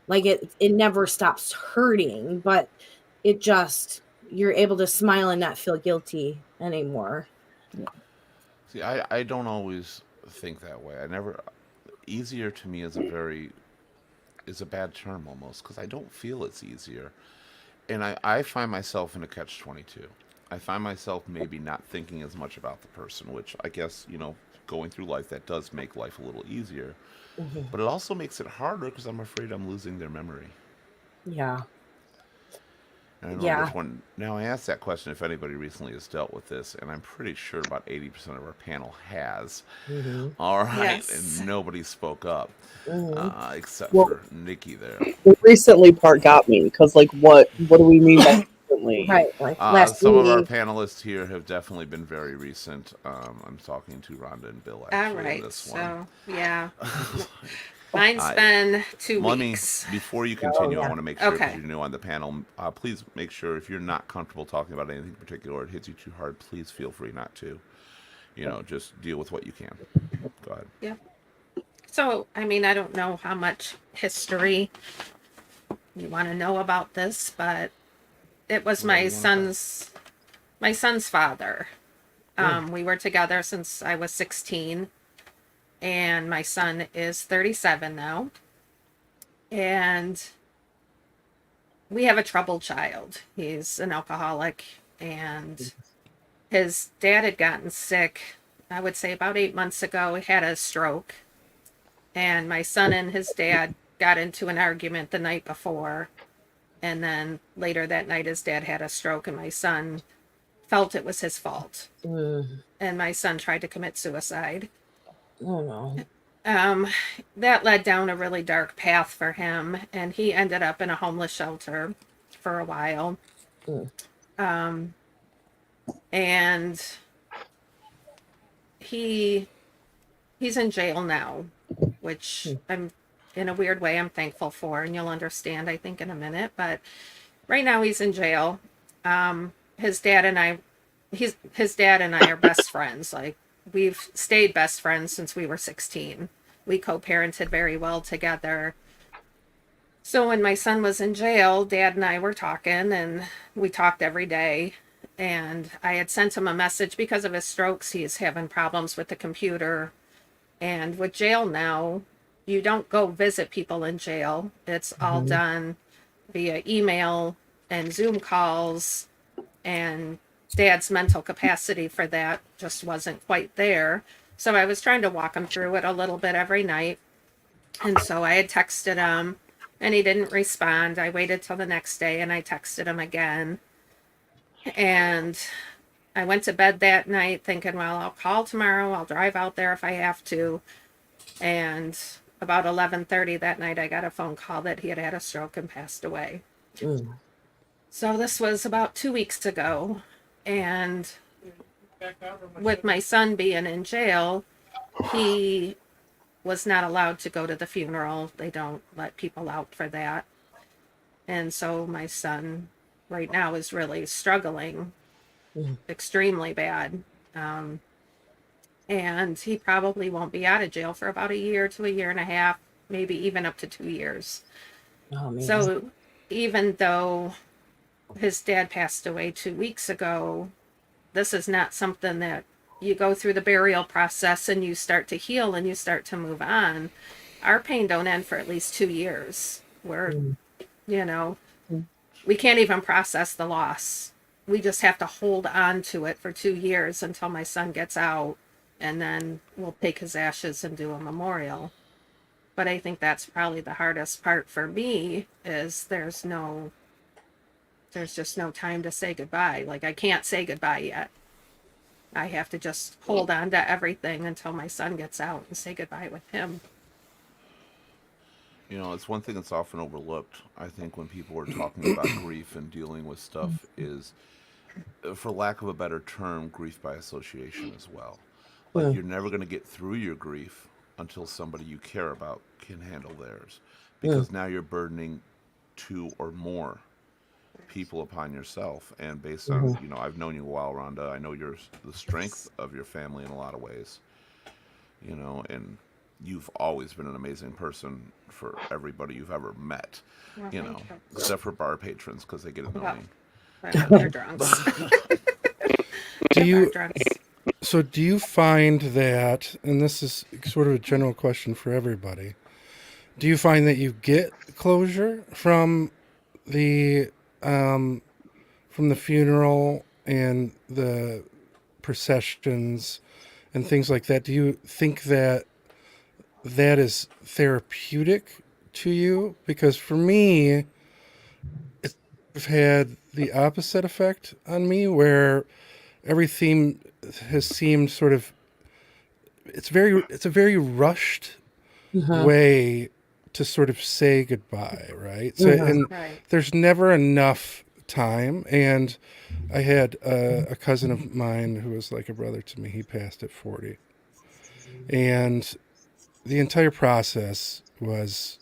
Like it never stops hurting, but it just, you're able to smile and not feel guilty anymore. See, I don't always think that way. I never. Easier to me is a bad term almost because I don't feel it's easier. And I find myself in a catch 22. I find myself maybe not thinking as much about the person, which I guess, going through life, that does make life a little easier. Mhm. But it also makes it harder because I'm afraid I'm losing their memory. Yeah. And I don't know Yeah. which one. Now, I asked that question if anybody recently has dealt with this, and I'm pretty sure about 80% of our panel has. Mhm. All right. Yes. And nobody spoke up Mhm. except Well, for Nikki there. the recently part got me because, like, what do we mean by recently? Right. Like last Some of our week. panelists here have definitely been very recent. I'm talking to Rhonda and Bill All actually in right. this one. So, yeah. Mine's I- been 2 Let me, weeks. before you continue, I yeah. want to make sure, because Okay. you're new on the panel, please make sure if you're not comfortable talking about anything particular or it hits you too hard, please feel free not to. Just deal with what you can. Go ahead. Yep. So, I mean, I don't know how much history you want to know about this, but it was Whatever my you wanna son's father. We were together since I was 16, and my son is 37 now. And we have a troubled child. He's an alcoholic, and his dad had gotten sick, I would say about 8 months ago. He had a stroke. And my son and his dad got into an argument the night before. And then later that night, his dad had a stroke, and my son felt it was his fault. Mm. And my son tried to commit suicide. Oh no. That led down a really dark path for him, and he ended up in a homeless shelter for a while. Mm. And he's in jail now, which I'm in a weird way I'm thankful for, and you'll understand I think in a minute. But right now he's in jail. His dad and I are best friends. Like, we've stayed best friends since we were 16. We co-parented very well together. So when my son was in jail, Dad and I were talking, and we talked every day. And I had sent him a message because of his strokes. He's having problems with the computer. And with jail now, you don't go visit people in jail. It's all done via email and Zoom calls. And Dad's mental capacity for that just wasn't quite there. So I was trying to walk him through it a little bit every night. And so I had texted him, and he didn't respond. I waited till the next day, and I texted him again. And I went to bed that night thinking, well, I'll call tomorrow. I'll drive out there if I have to. And about 11:30 that night, I got a phone call that he had had a stroke and passed away. Mm. So this was about 2 weeks ago. And with my son being in jail, he was not allowed to go to the funeral. They don't let people out for that. And so my son right now is really struggling extremely bad. And he probably won't be out of jail for about a year to a year and a half, maybe even up to 2 years. Oh man. So even though his dad passed away 2 weeks ago, this is not something that you go through the burial process and you start to heal and you start to move on. Our pain don't end for at least 2 years. You know, we can't even process the loss. We just have to hold on to it for 2 years until my son gets out, and then we'll take his ashes and do a memorial. But I think that's probably the hardest part for me, is there's just no time to say goodbye. Like, I can't say goodbye yet. I have to just hold on to everything until my son gets out and say goodbye with him. You know, it's one thing that's often overlooked, I think, when people are talking about grief and dealing with stuff is, for lack of a better term, grief by association as well. Like, you're never going to get through your grief until somebody you care about can handle theirs. Because now you're burdening 2 or more people upon yourself. And based on, you know, I've known you a while, Rhonda. I know the strength of your family in a lot of ways. You know, and you've always been an amazing person for everybody you've ever met. Well, You thank know, you. except for bar patrons, because they get annoying. But they're drunks. Do you They're drunks. so do you find that, and this is sort of a general question for everybody, do you find that you get closure from the funeral and the processions and things like that? Do you think that that is therapeutic to you? Because for me, it's had the opposite effect on me, where everything has seemed sort of, it's a very rushed way to sort of say goodbye, right? So, and Right. there's never enough time. And I had a cousin of mine who was like a brother to me. He passed at 40, and the entire process was,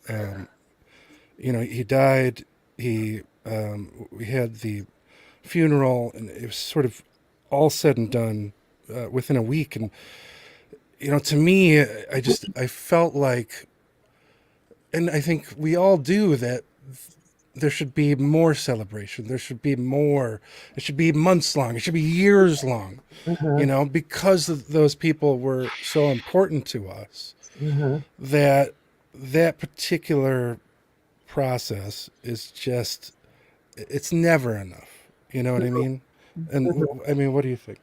you know, he died. We had the funeral, and it was sort of all said and done within a week. And you know, to me, I felt like, and I think we all do, that there should be more celebration. There should be more. It should be months long. It should be years long. You know, because those people were so important to us. That particular process is just, it's never enough. You know what I mean? And I mean, what do you think?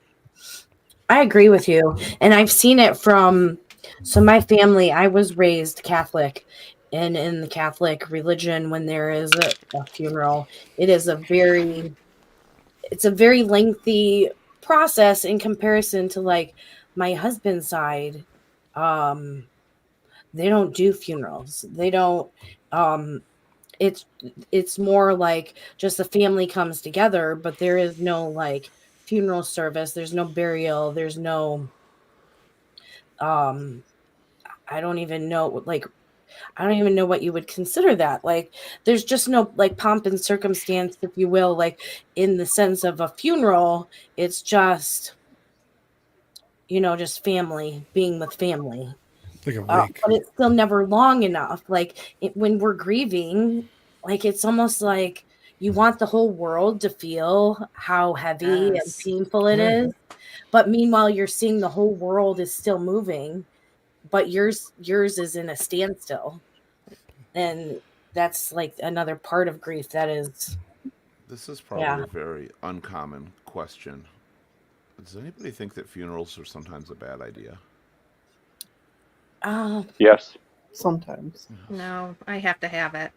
I agree with you. And I've seen it from, so my family, I was raised Catholic. And in the Catholic religion, when there is a funeral, it is it's a very lengthy process in comparison to like my husband's side. Um, they don't do funerals. They don't, um, it's it's more like just the family comes together, but there is no like funeral service, there's no burial, there's no um I don't even know like I don't even know what you would consider that. Like there's just no like pomp and circumstance, if you will, like in the sense of a funeral. It's just, just family being with family. Like a wake. But it's still never long enough. Like when we're grieving, like it's almost like you want the whole world to feel how heavy and Yes. painful it Right. is. But meanwhile, you're seeing the whole world is still moving, but yours is in a standstill. And that's like another part of grief that is, This is probably yeah. a very uncommon question. Does anybody think that funerals are sometimes a bad idea? Yes. Sometimes. No, I have to have it.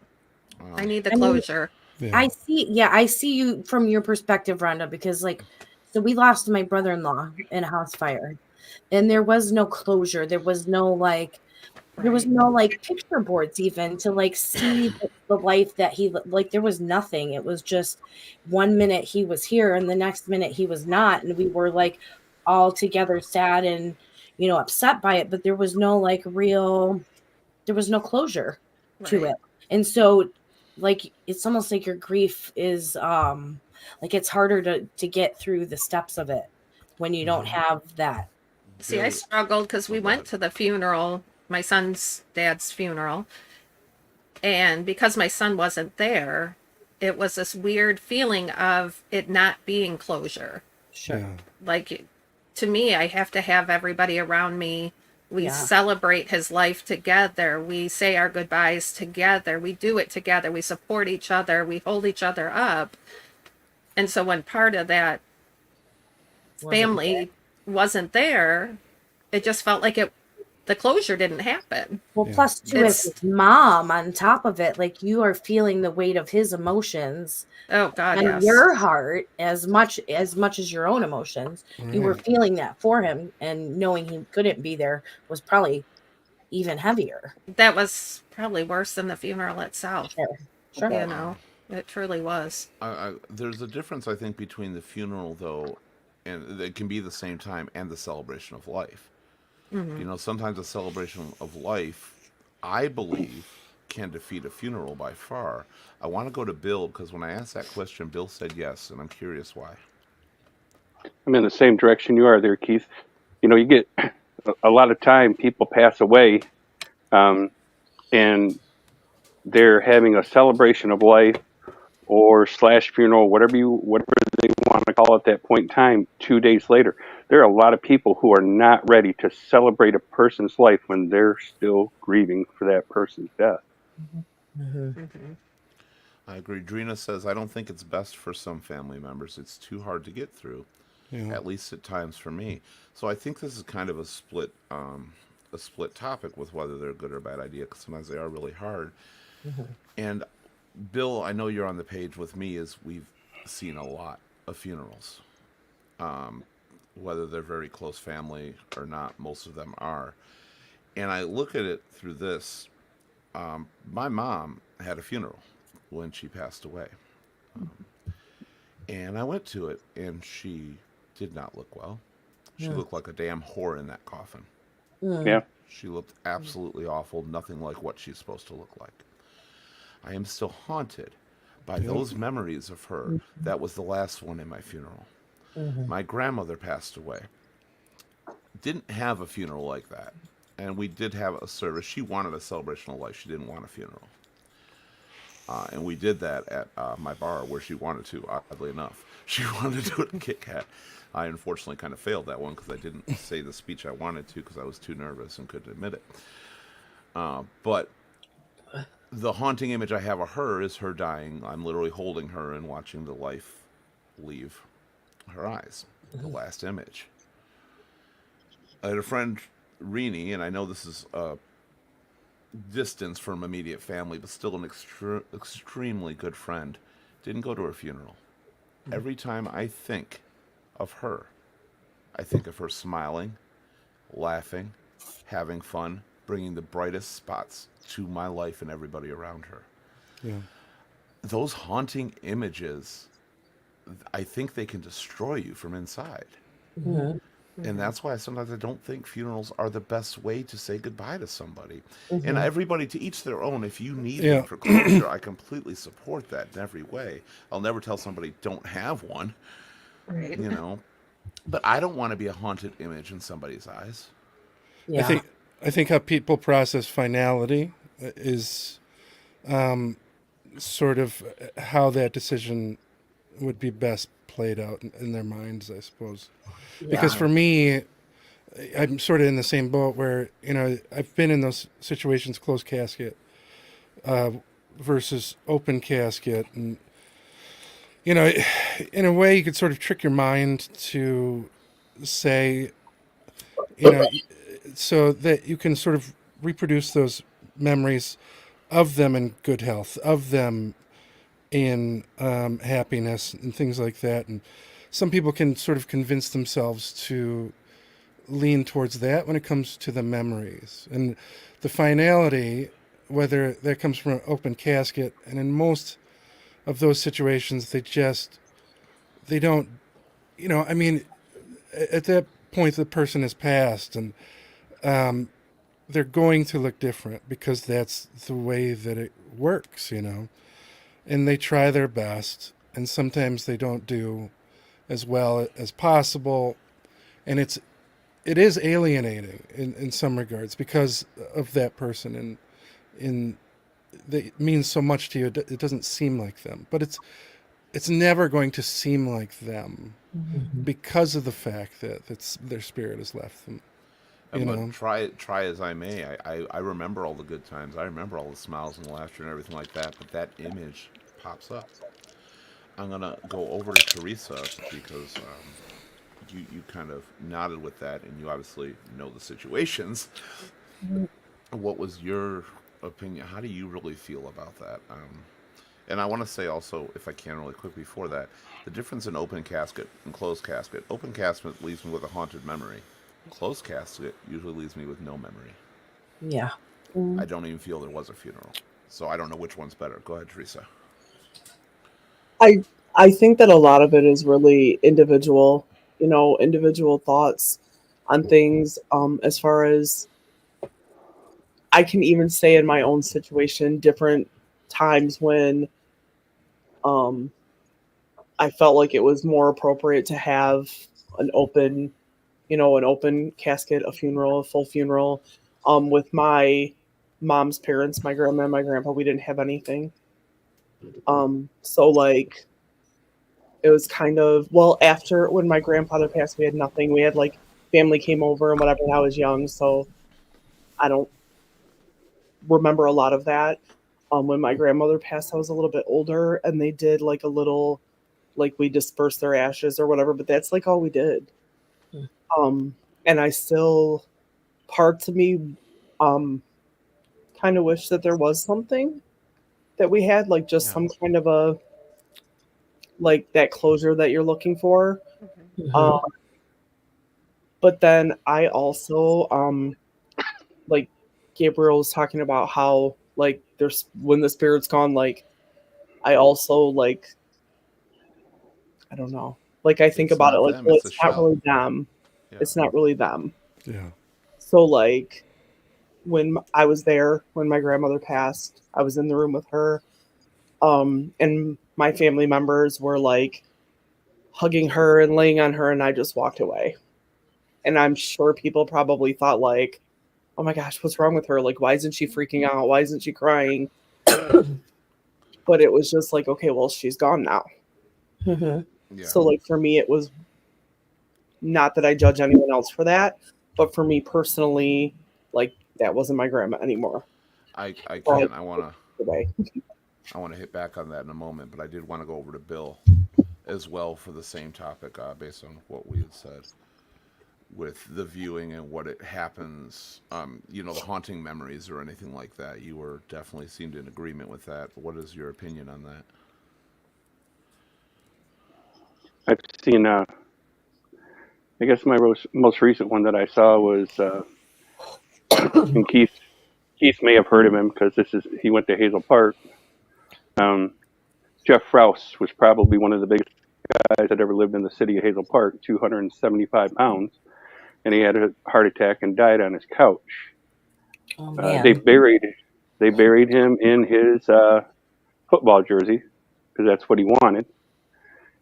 I Um, need the I mean, closure. Yeah. I see you from your perspective, Rhonda, because like, so we lost my brother-in-law in a house fire, and there was no closure. There was no like, picture boards even to like see the life that like. There was nothing. It was just 1 minute he was here, and the next minute he was not, and we were like all together sad and upset by it. But there was no like real. There was no closure to Right. it, and so like it's almost like your grief is like it's harder to get through the steps of it when you don't have that. See, I Bill, struggled because we go went ahead. to the funeral, my son's dad's funeral, and because my son wasn't there, it was this weird feeling of it not being closure. Sure. Yeah. Like, to me, I have to have everybody around me. We Yeah. celebrate his life together. We say our goodbyes together. We do it together. We support each other. We hold each other up. And so when part of that Wasn't family wasn't there, it just felt like the closure didn't happen. Well, Yeah. plus two as It's his mom on top of it, like you are feeling the weight of his emotions oh God, on yes. your heart as much as your own emotions. You were Right. feeling that for him, and knowing he couldn't be there was probably even heavier. That was probably worse than the funeral itself. Sure. Sure. You know, it truly was. There's a difference, I think, between the funeral, though, and it can be the same time, and the celebration of life. Sometimes a celebration of life, I believe, can defeat a funeral by far. I want to go to Bill because when I asked that question, Bill said yes, and I'm curious why. I'm in the same direction you are there, Keith. You get a lot of time people pass away, and they're having a celebration of life or slash funeral, whatever they want to call it at that point in time. 2 days later, there are a lot of people who are not ready to celebrate a person's life when they're still grieving for that person's death. I agree. Drina says, I don't think it's best for some family members. It's too hard to get through, Yeah. at least at times for me. So I think this is kind of a split topic with whether they're a good or bad idea, because sometimes they are really hard. And Bill, I know you're on the page with me, as we've seen a lot of funerals. Whether they're very close family or not, most of them are. And I look at it through this. My mom had a funeral when she passed away. And I went to it, and she did not look well. She looked like a damn whore in that coffin. Yeah. She looked absolutely awful, nothing like what she's supposed to look like. I am still haunted by those memories of her. That was the last one in my funeral. My grandmother passed away. Didn't have a funeral like that. And we did have a service. She wanted a celebration of life. She didn't want a funeral. And we did that at my bar where she wanted to, oddly enough. She wanted to do it at Kit Kat. I unfortunately kind of failed that one because I didn't say the speech I wanted to because I was too nervous and couldn't admit it. But the haunting image I have of her is her dying. I'm literally holding her and watching the life leave. her eyes, the last image. I had a friend, Rini, and I know this is a distance from immediate family, but still an extremely good friend, didn't go to her funeral. Every time I think of her, I think of her smiling, laughing, having fun, bringing the brightest spots to my life and everybody around her. Yeah. Those haunting images, I think they can destroy you from inside. And that's why sometimes I don't think funerals are the best way to say goodbye to somebody. And everybody, to each their own. If you need Yeah. one for closure, I completely support that in every way. I'll never tell somebody don't have one, Right. you know. But I don't want to be a haunted image in somebody's eyes. Yeah. I think how people process finality is sort of how that decision would be best played out in their minds, I suppose. Because for me, I'm sort of in the same boat where, you know, I've been in those situations, closed casket versus open casket. And, you know, in a way, you could sort of trick your mind to say, you know, so that you can sort of reproduce those memories of them in good health, of them in happiness and things like that. And some people can sort of convince themselves to lean towards that when it comes to the memories and the finality, whether that comes from an open casket. And in most of those situations, they don't, you know, I mean, at that point, the person has passed, and they're going to look different because that's the way that it works, you know. And they try their best, and sometimes they don't do as well as possible, and it is alienating in some regards because of that person, and that means so much to you. It doesn't seem like them, but it's never going to seem like them because of the fact that their spirit has left them. You But know, try as I may, I remember all the good times. I remember all the smiles and laughter and everything like that. But that image pops up. I'm gonna go over to Teresa because you kind of nodded with that, and you obviously know the situations. What was your opinion? How do you really feel about that? And I want to say also, if I can, really quick before that, the difference in open casket and closed casket. Open casket leaves me with a haunted memory. Closed casket usually leaves me with no memory. Yeah. I don't even feel there was a funeral. So I don't know which one's better. Go ahead, Teresa. I think that a lot of it is really individual, you know, individual thoughts on things. As far as I can even say in my own situation, different times when um I felt like it was more appropriate to have an open, you know, an open casket, a funeral, a full funeral. With my mom's parents, my grandma and my grandpa, we didn't have anything. So like it was kind of, well, after when my grandfather passed, we had nothing. We had like family came over and whatever, and I was young, so I don't remember a lot of that. When my grandmother passed, I was a little bit older, and they did like a little, like we dispersed their ashes or whatever, but that's like all we did. And I still, parts of me, kind of wish that there was something that we had, like just Yeah. some kind of a, like that closure that you're looking for. Um, but then I also, like Gabriel was talking about how like there's when the spirit's gone, like I also like I don't know, like I think It's about not it like, them, well, it's it's a not really shell. them. Yeah. It's not really them. yeah. So like when I was there when my grandmother passed, I was in the room with her, and my family members were like hugging her and laying on her, and I just walked away. And I'm sure people probably thought like, oh my gosh, what's wrong with her? Like, why isn't she freaking out? Why isn't she crying? But it was just like, okay, well, she's gone now. Yeah. So like for me, it was not that I judge anyone else for that, but for me personally, like that wasn't my grandma anymore. I Well, can't. I want today. to hit back on that in a moment, but I did want to go over to Bill. as well for the same topic, based on what we had said with the viewing and what it happens. You know, the haunting memories or anything like that. You were definitely seemed in agreement with that. What is your opinion on that? I've seen, I guess my most recent one that I saw was, and Keith may have heard of him because he went to Hazel Park. Um, Jeff Rouse was probably one of the biggest guys that ever lived in the city of Hazel Park, 275 pounds, and he had a heart attack and died on his couch. Oh They man. buried him in his football jersey because that's what he wanted.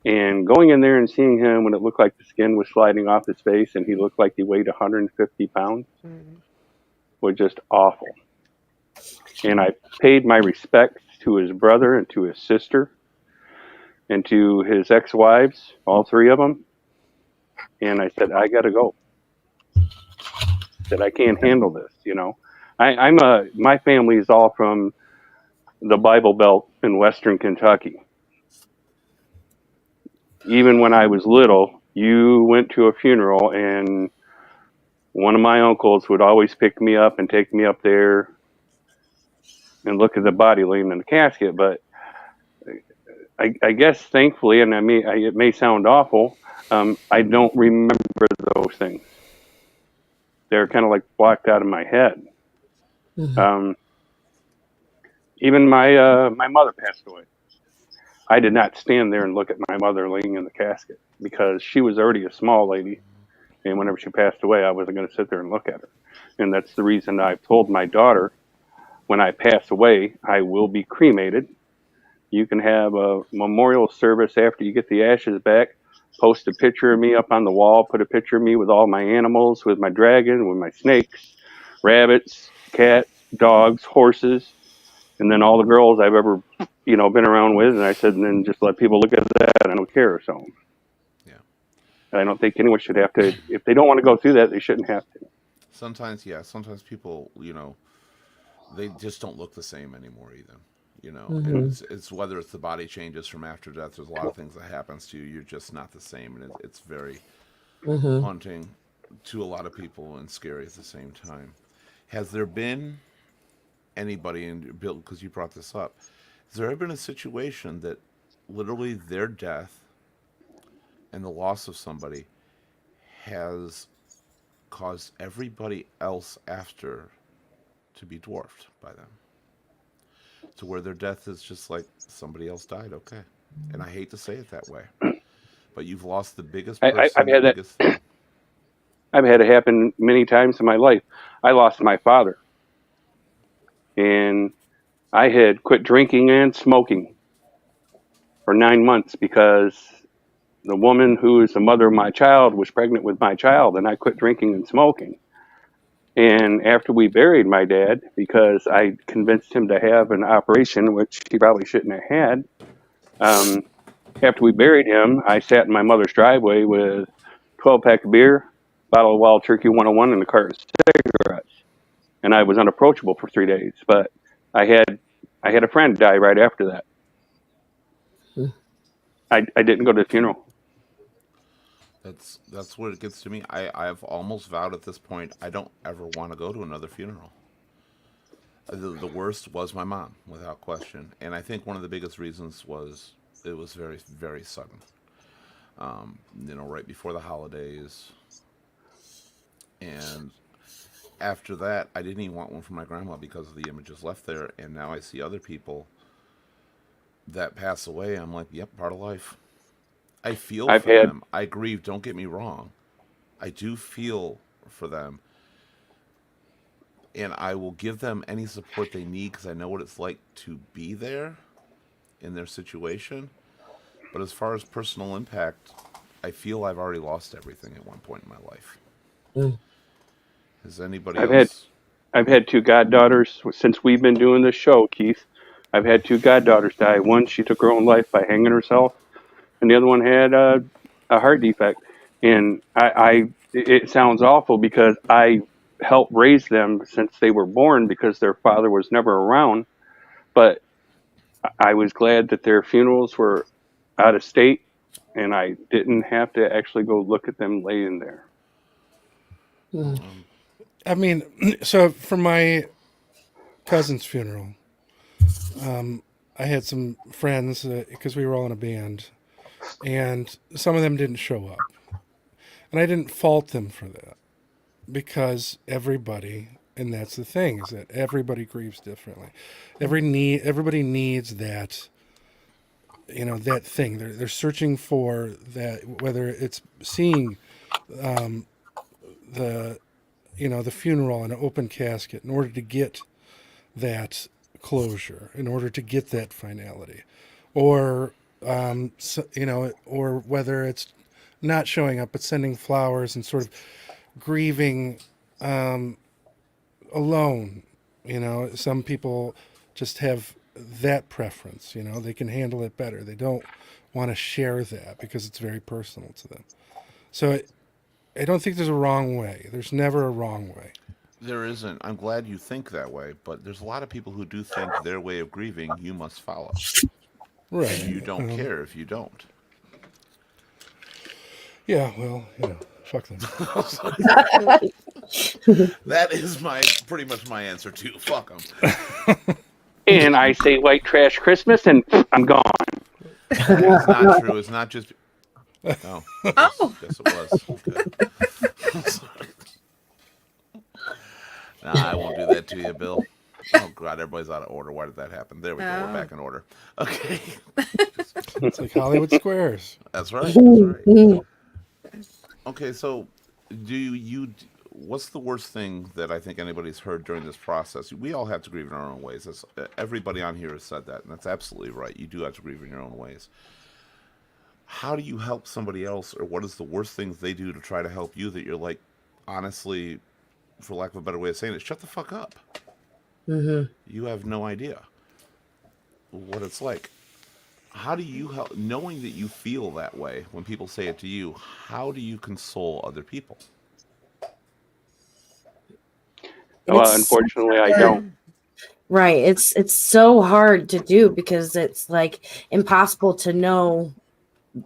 And going in there and seeing him when it looked like the skin was sliding off his face and he looked like he weighed 150 pounds Mm. was just awful. And I paid my respects to his brother and to his sister and to his ex-wives, all three of them. And I said, I got to go. I said, I can't handle this, you know. My family is all from the Bible Belt in Western Kentucky. Even when I was little, you went to a funeral and one of my uncles would always pick me up and take me up there and look at the body laying in the casket. But I guess thankfully, and it may sound awful, I don't remember those things. They're kind of like blocked out of my head. Mhm. Even my mother passed away. I did not stand there and look at my mother laying in the casket because she was already a small lady. And whenever she passed away, I wasn't going to sit there and look at her. And that's the reason I've told my daughter, when I pass away, I will be cremated. You can have a memorial service after you get the ashes back. Post a picture of me up on the wall. Put a picture of me with all my animals, with my dragon, with my snakes, rabbits, cats, dogs, horses, and then all the girls I've ever, been around with. And I said, and then just let people look at that. I don't care. So Yeah. I don't think anyone should have to. If they don't want to go through that, they shouldn't have to. Sometimes, yeah. Sometimes people, they just don't look the same anymore either. And Mhm. it's whether it's the body changes from after death. There's a lot of things that happens to you. You're just not the same, and it's very Mhm. haunting to a lot of people and scary at the same time. Has there been anybody, and Bill, because you brought this up, has there ever been a situation that literally their death and the loss of somebody has caused everybody else after to be dwarfed by them? To where their death is just like somebody else died, okay. And I hate to say it that way, but you've lost the biggest I've person, the had that. biggest thing. I've had it happen many times in my life. I lost my father, and I had quit drinking and smoking for 9 months because the woman who is the mother of my child was pregnant with my child, and I quit drinking and smoking. And after we buried my dad, because I convinced him to have an operation, which he probably shouldn't have had, after we buried him, I sat in my mother's driveway with 12-pack of beer, bottle of Wild Turkey 101, and a carton of cigarettes. And I was unapproachable for 3 days. But I had a friend die right after that. I didn't go to the funeral. That's what it gets to me. I've almost vowed at this point I don't ever want to go to another funeral. The worst was my mom, without question, and I think one of the biggest reasons was it was very, very sudden. Right before the holidays, and after that, I didn't even want one for my grandma because of the images left there. And now I see other people that pass away. I'm like, yep, part of life. I feel I've for had them. I grieve. Don't get me wrong. I do feel for them, and I will give them any support they need because I know what it's like to be there in their situation. But as far as personal impact, I feel I've already lost everything at one point in my life. Mm. Has anybody I've had else? I've had two goddaughters since we've been doing this show, Keith. I've had two goddaughters die. One, she took her own life by hanging herself, and the other one had a heart defect. And it sounds awful because I helped raise them since they were born because their father was never around. But I was glad that their funerals were out of state and I didn't have to actually go look at them laying there. I mean, so for my cousin's funeral, I had some friends because we were all in a band, and some of them didn't show up, and I didn't fault them for that because everybody, and that's the thing, is that everybody grieves differently. Everybody needs that, that thing. They're searching for that, whether it's seeing the the funeral in an open casket in order to get that closure, in order to get that finality, or or whether it's not showing up but sending flowers and sort of grieving alone. Some people just have that preference. They can handle it better. They don't want to share that because it's very personal to them. So I don't think there's a wrong way. There's never a wrong way. There isn't. I'm glad you think that way, but there's a lot of people who do think their way of grieving you must follow. Right. And you don't care if you don't. Yeah, well, fuck them. That is pretty much my answer too. Fuck them. And I say white trash Christmas, and I'm gone. It's not true. It's not just. No. Oh. Yes, it was. Okay. Sorry. Nah, I won't do that to you, Bill. Oh God, everybody's out of order. Why did that happen? There we go. We're back in order. Okay. It's like Hollywood Squares. That's right. That's right. Okay, so what's the worst thing that I think anybody's heard during this process? We all have to grieve in our own ways. Everybody on here has said that, and that's absolutely right. You do have to grieve in your own ways. How do you help somebody else, or what is the worst things they do to try to help you that you're like, honestly, for lack of a better way of saying it, shut the fuck up. Mm-hmm. You have no idea what it's like. How do you help, knowing that you feel that way when people say it to you, how do you console other people? Well, unfortunately, I don't. Right. It's so hard to do because it's like impossible to know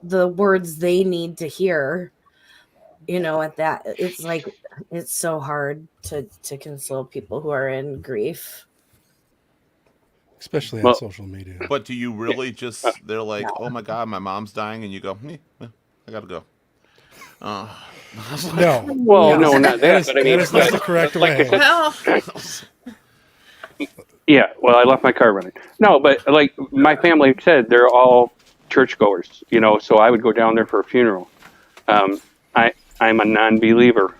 the words they need to hear. At that, it's like it's so hard to console people who are in grief. Especially on Well, social media. But do you really just, they're like, oh my God, my mom's dying, and you go, I gotta go. No. Well, no, not that. Is, But I mean, that is not the correct like I way. said, Well, yeah. Well, I left my car running. No, but like my family said, they're all churchgoers. So I would go down there for a funeral. I'm a non-believer.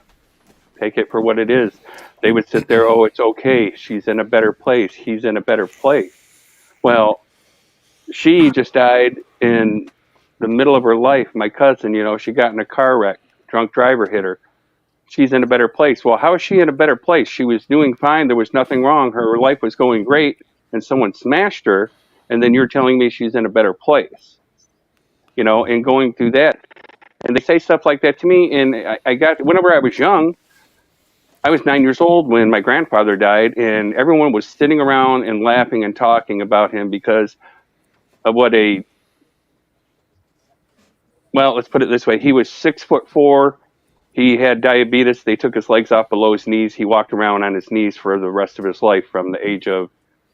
Take it for what it is. They would sit there. Oh, it's okay. She's in a better place. He's in a better place. Well, she just died in the middle of her life. My cousin, she got in a car wreck. Drunk driver hit her. She's in a better place. Well, how is she in a better place? She was doing fine. There was nothing wrong. Her life was going great. And someone smashed her. And then you're telling me she's in a better place. And going through that. And they say stuff like that to me. And whenever I was young, I was 9 years old when my grandfather died, and everyone was sitting around and laughing and talking about him because of well, let's put it this way. He was 6'4". He had diabetes. They took his legs off below his knees. He walked around on his knees for the rest of his life from the age of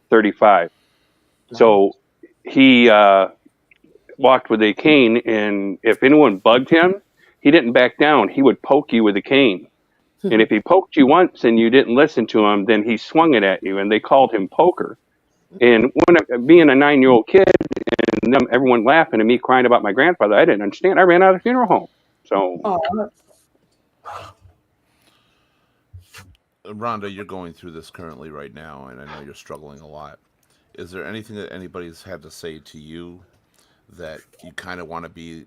35. So he walked with a cane, and if anyone bugged him, he didn't back down. He would poke you with a cane. And if he poked you once and you didn't listen to him, then he swung it at you, and they called him Poker. And being a 9-year-old kid and everyone laughing and me crying about my grandfather, I didn't understand. I ran out of the funeral home. So, Rhonda, you're going through this currently right now, and I know you're struggling a lot. Is there anything that anybody's had to say to you that you kind of want to be,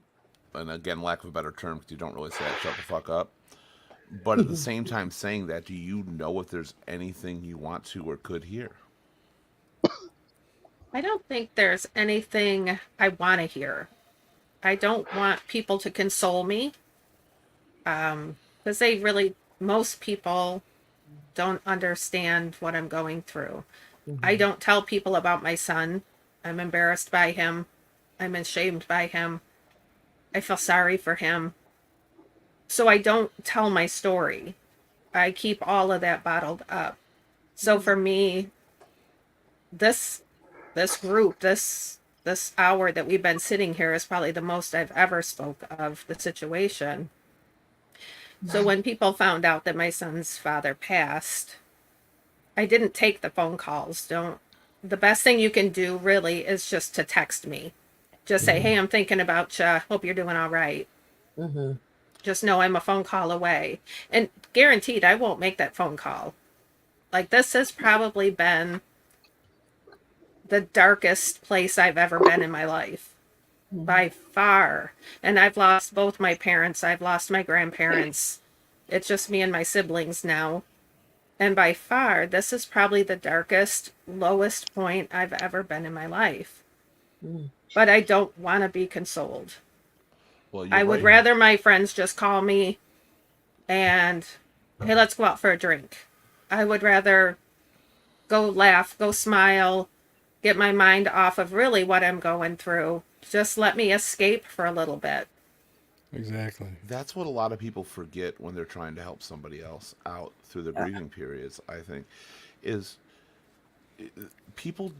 and again, lack of a better term, because you don't really say it, shut the fuck up, but at the same time saying that, do you know if there's anything you want to or could hear? I don't think there's anything I want to hear. I don't want people to console me. Because most people don't understand what I'm going through. I don't tell people about my son. I'm embarrassed by him. I'm ashamed by him. I feel sorry for him. So I don't tell my story. I keep all of that bottled up. So for me, this group, this hour that we've been sitting here is probably the most I've ever spoke of the situation. So when people found out that my son's father passed, I didn't take the phone calls. Don't The best thing you can do really is just to text me. Just say, "Hey, I'm thinking about you. Hope you're doing all right." Mm-hmm. Just know I'm a phone call away. And guaranteed I won't make that phone call. Like, this has probably been the darkest place I've ever been in my life. By far. And I've lost both my parents. I've lost my grandparents. It's just me and my siblings now. And by far, this is probably the darkest, lowest point I've ever been in my life. But I don't want to be consoled. Well, I you're would right. rather my friends just call me and, "Hey, let's go out for a drink." I would rather go laugh, go smile, get my mind off of really what I'm going through. Just let me escape for a little bit. Exactly. That's what a lot of people forget when they're trying to help somebody else out through the grieving periods, I think, is people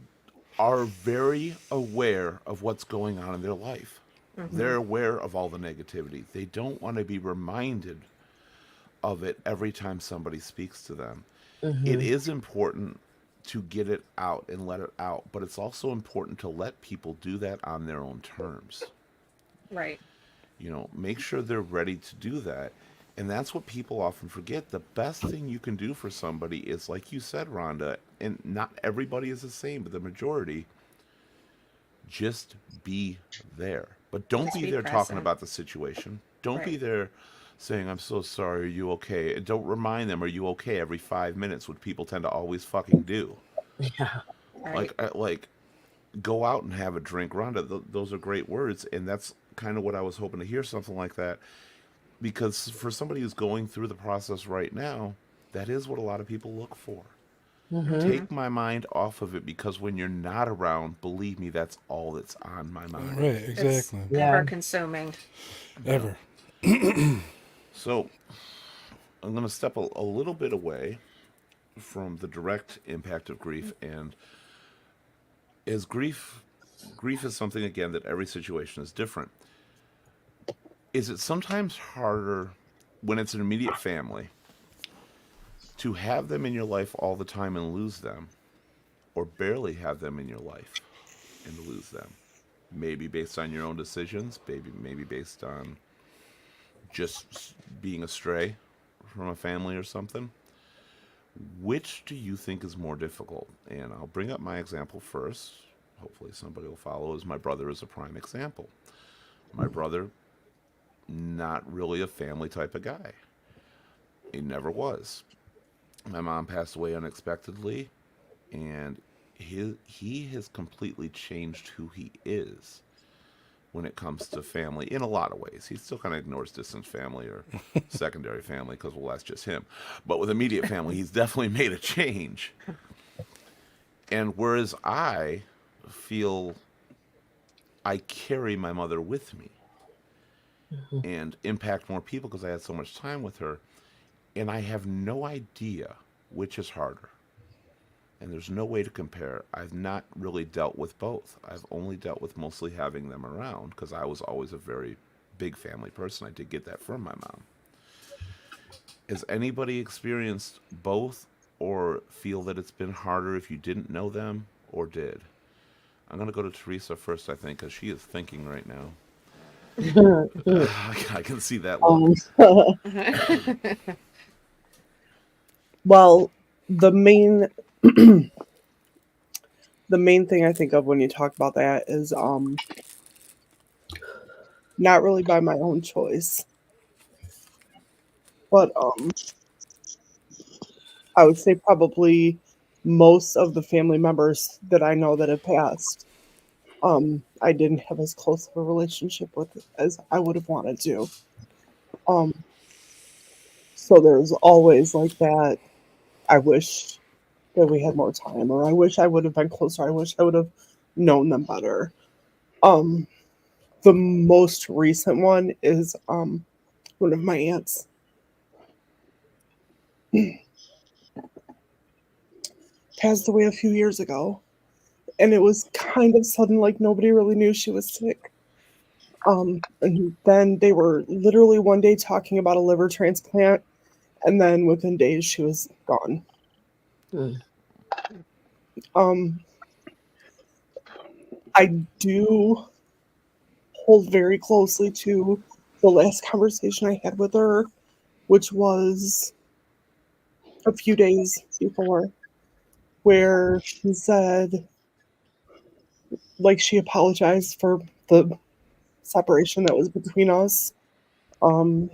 are very aware of what's going on in their life. They're aware of all the negativity. They don't want to be reminded of it every time somebody speaks to them. It is important to get it out and let it out, but it's also important to let people do that on their own terms. Right. Make sure they're ready to do that. And that's what people often forget. The best thing you can do for somebody is, like you said, Rhonda, and not everybody is the same, but the majority, just be there. But don't Just be be there talking present. about the situation. Don't be Right. there saying, "I'm so sorry, are you okay?" And don't remind them, "Are you okay?" every 5 minutes, which people tend to always fucking do. Yeah. Right. Like, go out and have a drink. Rhonda, those are great words, and that's kind of what I was hoping to hear, something like that. Because for somebody who's going through the process right now, that is what a lot of people look for. Take my mind off of it, because when you're not around, believe me, that's all that's on my mind. Right, It's exactly. Yeah. ever consuming. Ever. So I'm going to step a little bit away from the direct impact of grief, and as grief is something, again, that every situation is different. Is it sometimes harder when it's an immediate family to have them in your life all the time and lose them, or barely have them in your life and lose them? Maybe based on your own decisions, maybe based on just being astray from a family or something. Which do you think is more difficult? And I'll bring up my example first. Hopefully somebody will follow, as my brother is a prime example. My brother, not really a family type of guy. He never was. My mom passed away unexpectedly, and he has completely changed who he is when it comes to family in a lot of ways. He still kind of ignores distant family or secondary family, because, well, that's just him. But with immediate family, he's definitely made a change. And whereas I feel I carry my mother with me and impact more people because I had so much time with her, and I have no idea which is harder. And there's no way to compare. I've not really dealt with both. I've only dealt with mostly having them around, because I was always a very big family person. I did get that from my mom. Has anybody experienced both, or feel that it's been harder if you didn't know them or did? I'm going to go to Teresa first, I think, because she is thinking right now. I can see that look. Well, the main the main thing I think of when you talk about that is not really by my own choice, but I would say probably most of the family members that I know that have passed, I didn't have as close of a relationship with as I would have wanted to. So there's always like that, I wish that we had more time, or I wish I would have been closer, I wish I would have known them better. The the most recent one is one of my aunts. Passed away a few years ago, and it was kind of sudden, like nobody really knew she was sick. And then they were literally one day talking about a liver transplant, and then within days she was gone. Mm. I do hold very closely to the last conversation I had with her, which was a few days before, where she said, like, she apologized for the separation that was between us. And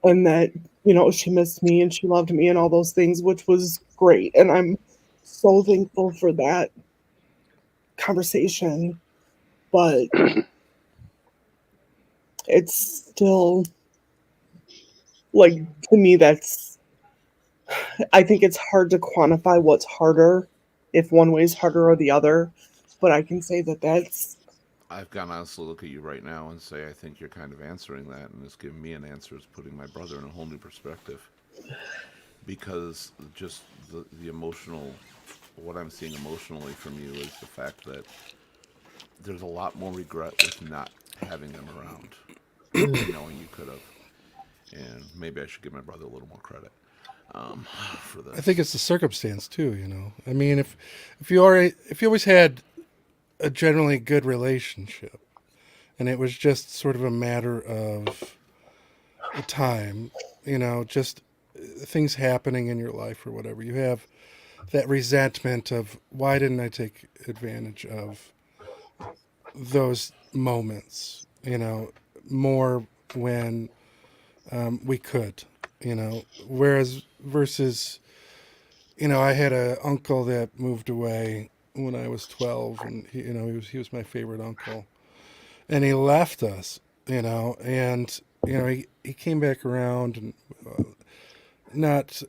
that, you know, she missed me and she loved me and all those things, which was great. And I'm so thankful for that conversation. But it's still, like, to me, I think it's hard to quantify what's harder, if one way is harder or the other. But I can say that that's, I've got to honestly look at you right now and say I think you're kind of answering that, and it's giving me an answer. It's putting my brother in a whole new perspective. Because just the emotional, what I'm seeing emotionally from you is the fact that there's a lot more regret with not having them around, knowing you could have. And maybe I should give my brother a little more credit for this. I think it's the circumstance too. You know, I mean, if you always had a generally good relationship, and it was just sort of a matter of time, you know, just things happening in your life or whatever, you have that resentment of why didn't I take advantage of those moments, you know, more when we could, you know, versus, you know, I had an uncle that moved away when I was 12, and he was my favorite uncle, and he left us, you know, and you know he came back around, and not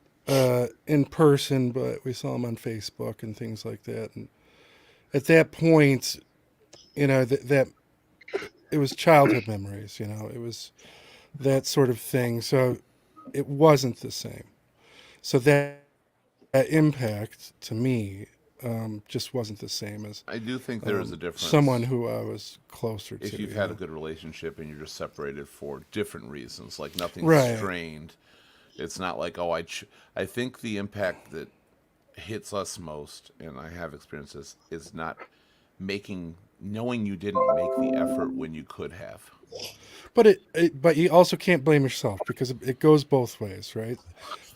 in person, but we saw him on Facebook and things like that, and at that point, you know, that it was childhood memories, you know, it was that sort of thing, so it wasn't the same, so that impact to me just wasn't the same as I do think there is a difference. someone who I was closer to. If you've you had know? a good relationship and you're just separated for different reasons, like nothing's Right. strained. It's not like, oh, I think the impact that hits us most, and I have experiences, is not knowing you didn't make the effort when you could have. But but you also can't blame yourself because it goes both ways, right?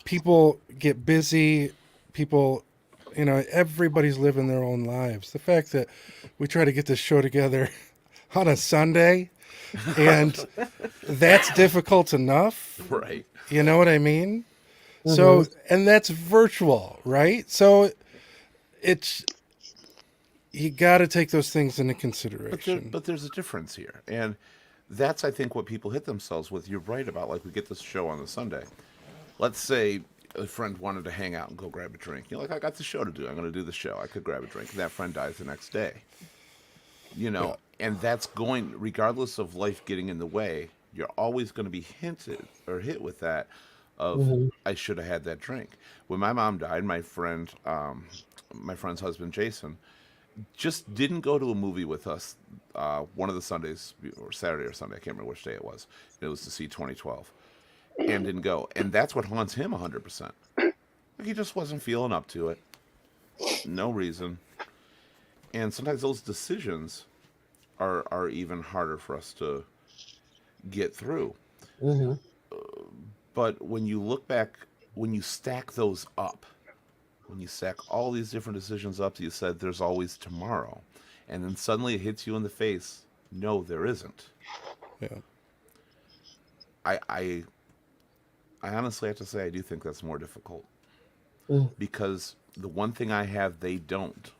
People get busy. People, you know, everybody's living their own lives. The fact that we try to get this show together on a Sunday, and that's difficult enough. Right. You know what I mean? So, and that's virtual, right? So it's, you got to take those things into consideration. But there's a difference here. And that's, I think, what people hit themselves with. You're right about, like, we get this show on the Sunday. Let's say a friend wanted to hang out and go grab a drink. You're like, I got the show to do. I'm going to do the show. I could grab a drink. And that friend dies the next day. You know, and that's going, regardless of life getting in the way, you're always going to be hinted or hit with that of, I should have had that drink. When my mom died, my friend's husband, Jason, just didn't go to a movie with us one of the Sundays, or Saturday or Sunday, I can't remember which day it was. It was to see 2012, and didn't go. And that's what haunts him 100%. He just wasn't feeling up to it. No reason. And sometimes those decisions are even harder for us to get through. But when you look back, when you stack those up, when you stack all these different decisions up, you said there's always tomorrow, and then suddenly it hits you in the face. No, there isn't. Yeah. I honestly have to say I do think that's more difficult because the one thing I have they don't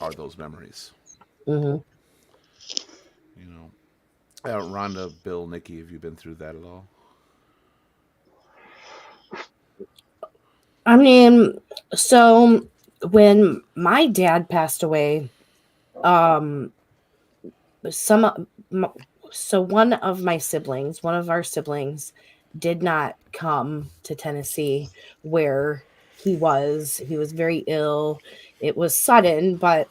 are those memories. You know, Rhonda, Bill, Nikki, have you been through that at all? I mean, so when my dad passed away, so one of our siblings did not come to Tennessee where he was very ill. It was sudden, but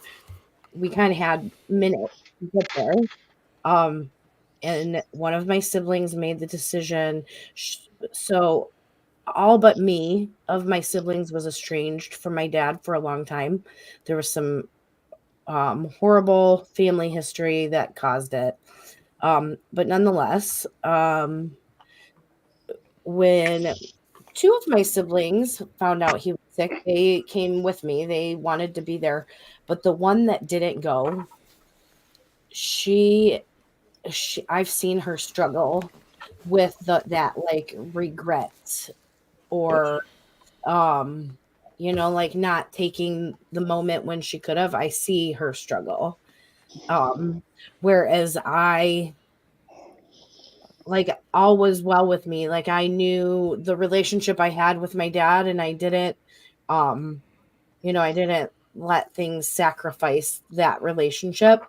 we kind of had minutes to get there. Um, and one of my siblings made the decision. So all but me of my siblings was estranged from my dad for a long time. There was some horrible family history that caused it. But nonetheless, when two of my siblings found out he was sick, they came with me. They wanted to be there. But the one that didn't go, she I've seen her struggle with that like regret or like not taking the moment when she could have. I see her struggle. Whereas all was well with me. Like I knew the relationship I had with my dad, and I didn't I didn't let things sacrifice that relationship.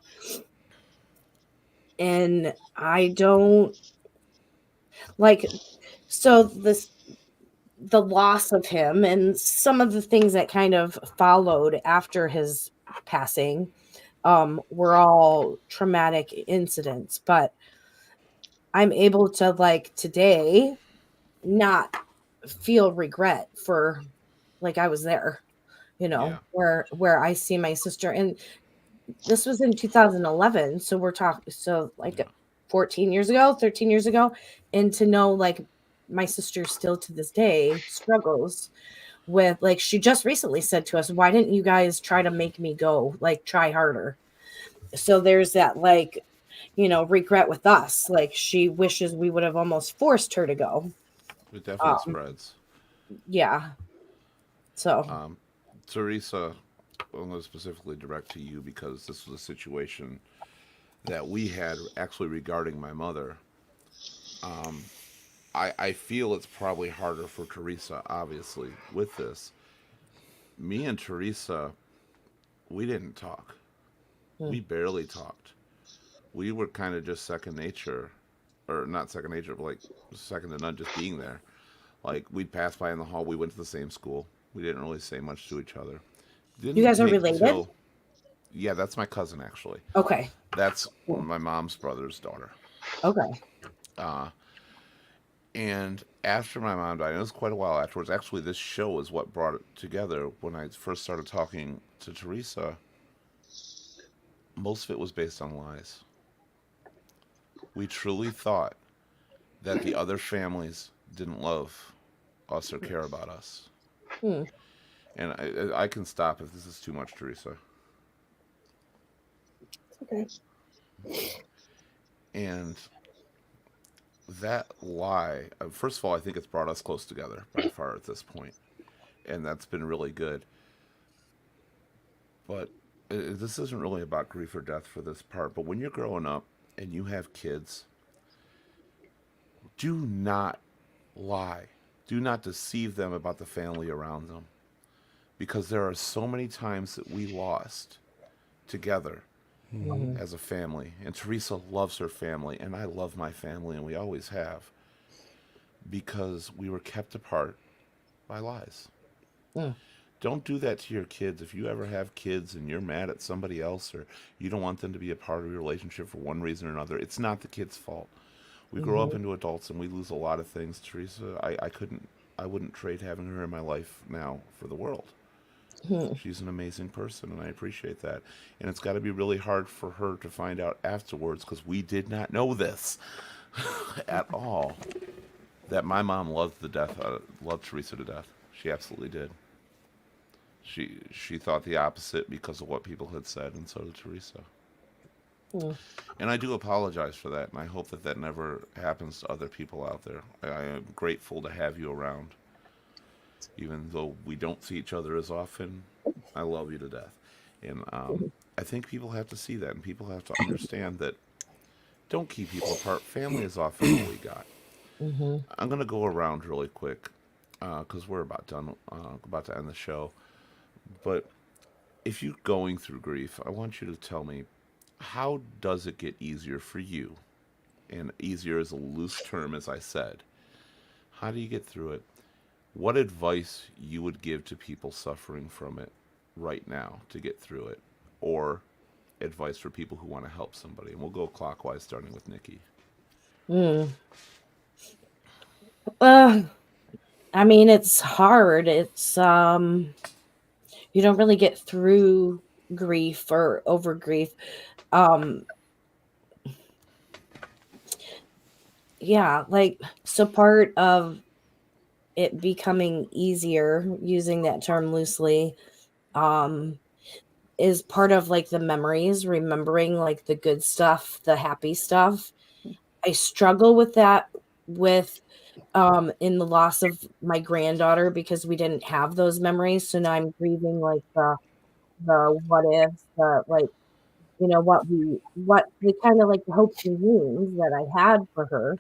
And I don't so the loss of him and some of the things that kind of followed after his passing were all traumatic incidents, but I'm able to today not feel regret for I was there, Yeah. where I see my sister. And this was in 2011, so we're talking 14 years ago, 13 years ago. And to know my sister still to this day struggles with she just recently said to us, why didn't you guys try to make me go, try harder? So there's that regret with us. She wishes we would have almost forced her to go. It definitely spreads. Yeah. So Teresa, I'm going to specifically direct to you because this was a situation that we had actually regarding my mother. I feel it's probably harder for Teresa, obviously, with this. Me and Teresa, we didn't talk. We barely talked. We were kind of just second nature, or not second nature, but second to none, just being there. We'd pass by in the hall. We went to the same school. We didn't really say much to each other. Didn't you guys are take related? till- yeah, that's my cousin actually. Okay. That's my mom's brother's daughter. Okay. And after my mom died, and it was quite a while afterwards. Actually, this show is what brought it together. When I first started talking to Teresa, most of it was based on lies. We truly thought that the other families didn't love us or care about us. And I can stop if this is too much, Teresa. Okay. And that lie, first of all, I think it's brought us close together by far at this point. And that's been really good. But this isn't really about grief or death for this part. But when you're growing up and you have kids, do not lie. Do not deceive them about the family around them. Because there are so many times that we lost together as a family. And Teresa loves her family, and I love my family, and we always have. Because we were kept apart by lies. Don't do that to your kids. If you ever have kids and you're mad at somebody else or you don't want them to be a part of your relationship for one reason or another, it's not the kid's fault. We grow up into adults and we lose a lot of things. Teresa, I wouldn't trade having her in my life now for the world. She's an amazing person, and I appreciate that. And it's got to be really hard for her to find out afterwards, because we did not know this at all, that my mom loved Teresa to death. She absolutely did. She thought the opposite because of what people had said, and so did Teresa. And I do apologize for that, and I hope that that never happens to other people out there. I am grateful to have you around. Even though we don't see each other as often, I love you to death. And I think people have to see that, and people have to understand that don't keep people apart. Family is often all we got. I'm going to go around really quick because we're about to end the show. But if you're going through grief, I want you to tell me how does it get easier for you? And easier is a loose term, as I said. How do you get through it? What advice you would give to people suffering from it right now to get through it, or advice for people who want to help somebody? And we'll go clockwise, starting with Nikki. Mm. Uh, I mean, it's hard. It's you don't really get through grief or over grief. Um, yeah, like so part of it becoming easier, using that term loosely, um, is part of like the memories, remembering like the good stuff, the happy stuff. I struggle with that with in the loss of my granddaughter because we didn't have those memories. So now I'm grieving like the what ifs, the like what the kind of like the hopes and dreams that I had for her.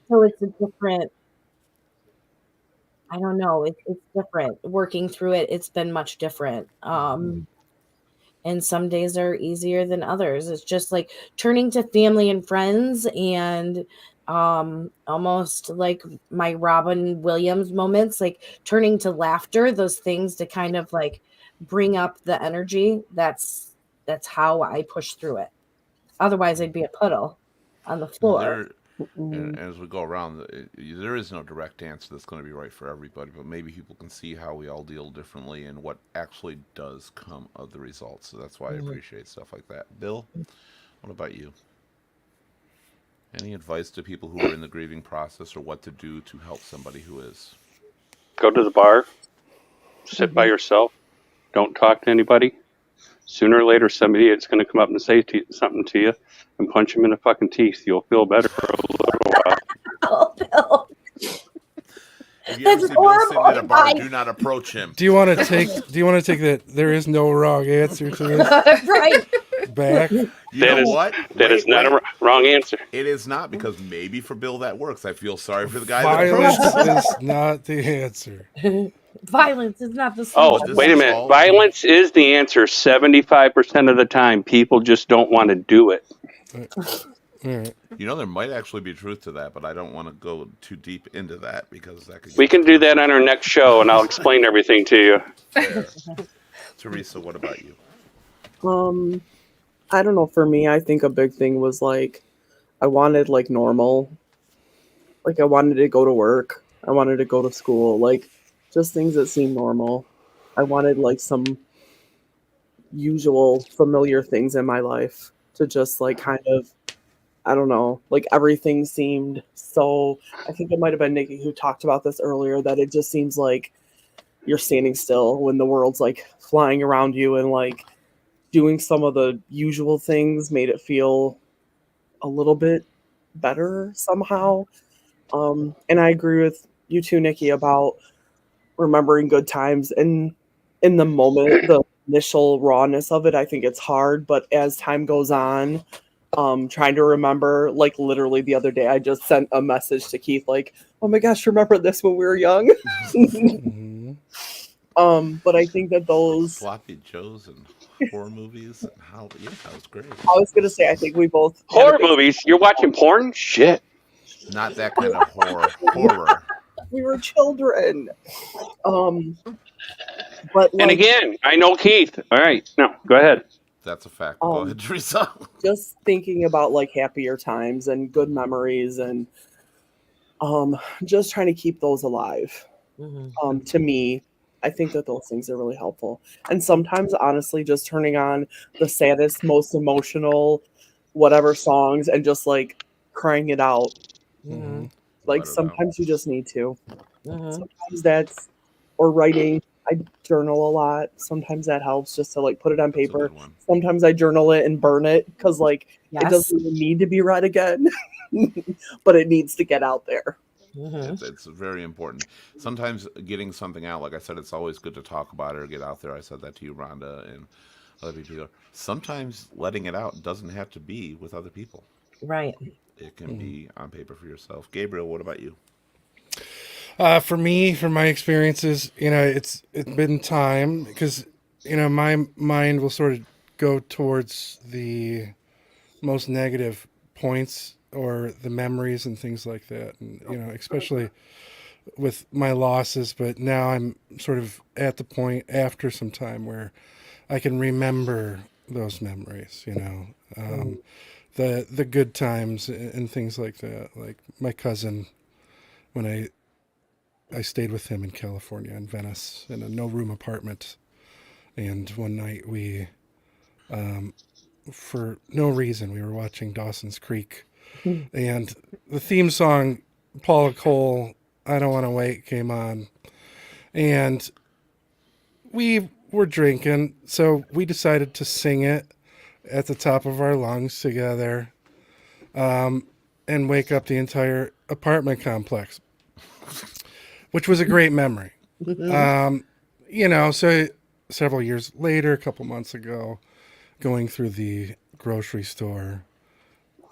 So it's a different, I don't know, it's different. Working through it, it's been much different. And some days are easier than others. It's just like turning to family and friends and almost like my Robin Williams moments, like turning to laughter, those things to kind of like bring up the energy. That's how I push through it. Otherwise I'd be a puddle on the floor. There, Mm. and as we go around, there is no direct answer that's going to be right for everybody, but maybe people can see how we all deal differently and what actually does come of the results. So that's why I appreciate stuff like that. Bill, what about you? Any advice to people who are in the grieving process, or what to do to help somebody who is? Go to the bar, sit by yourself, don't talk to anybody. Sooner or later, somebody is going to come up and say something to you, and punch them in the fucking teeth. You'll feel better for a little while. Oh, Bill. If you ever That's see Bill sitting at a bar, horrible. do not approach him. Do you want to take that there is no wrong answer to this Right. back? You That know is- what? That is not a wrong answer. It is not, because maybe for Bill that works. I feel sorry for the guy that Violence approached him. is not the answer. Violence is not the Oh, solution. this wait a is minute. all- Violence is the answer 75% of the time. People just don't want to do it. All right. You know, there might actually be truth to that, but I don't want to go too deep into that because that could. We can do that on our next show, and I'll explain everything to you. Fair. Teresa, what about you? I don't know. For me, I think a big thing was like I wanted like normal. Like I wanted to go to work. I wanted to go to school. Like just things that seemed normal. I wanted like some usual familiar things in my life to just like kind of, I don't know, like everything seemed so, I think it might have been Nikki who talked about this earlier, that it just seems like you're standing still when the world's like flying around you, and like doing some of the usual things made it feel a little bit better somehow. And I agree with you too, Nikki, about remembering good times, and in the moment, the initial rawness of it, I think it's hard, but as time goes on, trying to remember, like literally the other day, I just sent a message to Keith, like, oh my gosh, remember this when we were young? Mhm. But I think that those, Sloppy Joes and horror movies and how? Yeah, that was great. I was gonna say, I think we both had a Horror big- movies? You're watching porn? Shit. Not that kind of horror. Horror. we were children. But And like, again, I know Keith. All right. No, go ahead. That's a fact. Go Um, ahead, Teresa. just thinking about like happier times and good memories, and just trying to keep those alive. To me, I think that those things are really helpful. And sometimes, honestly, just turning on the saddest, most emotional, whatever songs and just like crying it out. Mhm. Like Let it out. sometimes you just need to. Sometimes that's, or writing. I journal a lot. Sometimes that helps just to like put it on That's a paper. good one. Sometimes I journal it and burn it because like it Yes. doesn't even need to be read again, but it needs to get out there. It's very important. Sometimes getting something out, like I said, it's always good to talk about it or get out there. I said that to you, Rhonda, and other people. Sometimes letting it out doesn't have to be with other people. Right. It can be on paper for yourself. Gabriel, what about you? For me, from my experiences, it's been time because my mind will sort of go towards the most negative points or the memories and things like that. And, especially with my losses, but now I'm sort of at the point after some time where I can remember those memories, the good times and things like that. Like my cousin, when I stayed with him in California, in Venice, in a no-room apartment. And one night for no reason, we were watching Dawson's Creek. And the theme song, Paula Cole, I Don't Want to Wait, came on. And we were drinking, so we decided to sing it at the top of our lungs together and wake up the entire apartment complex, which was a great memory. So several years later, a couple months ago, going through the grocery store,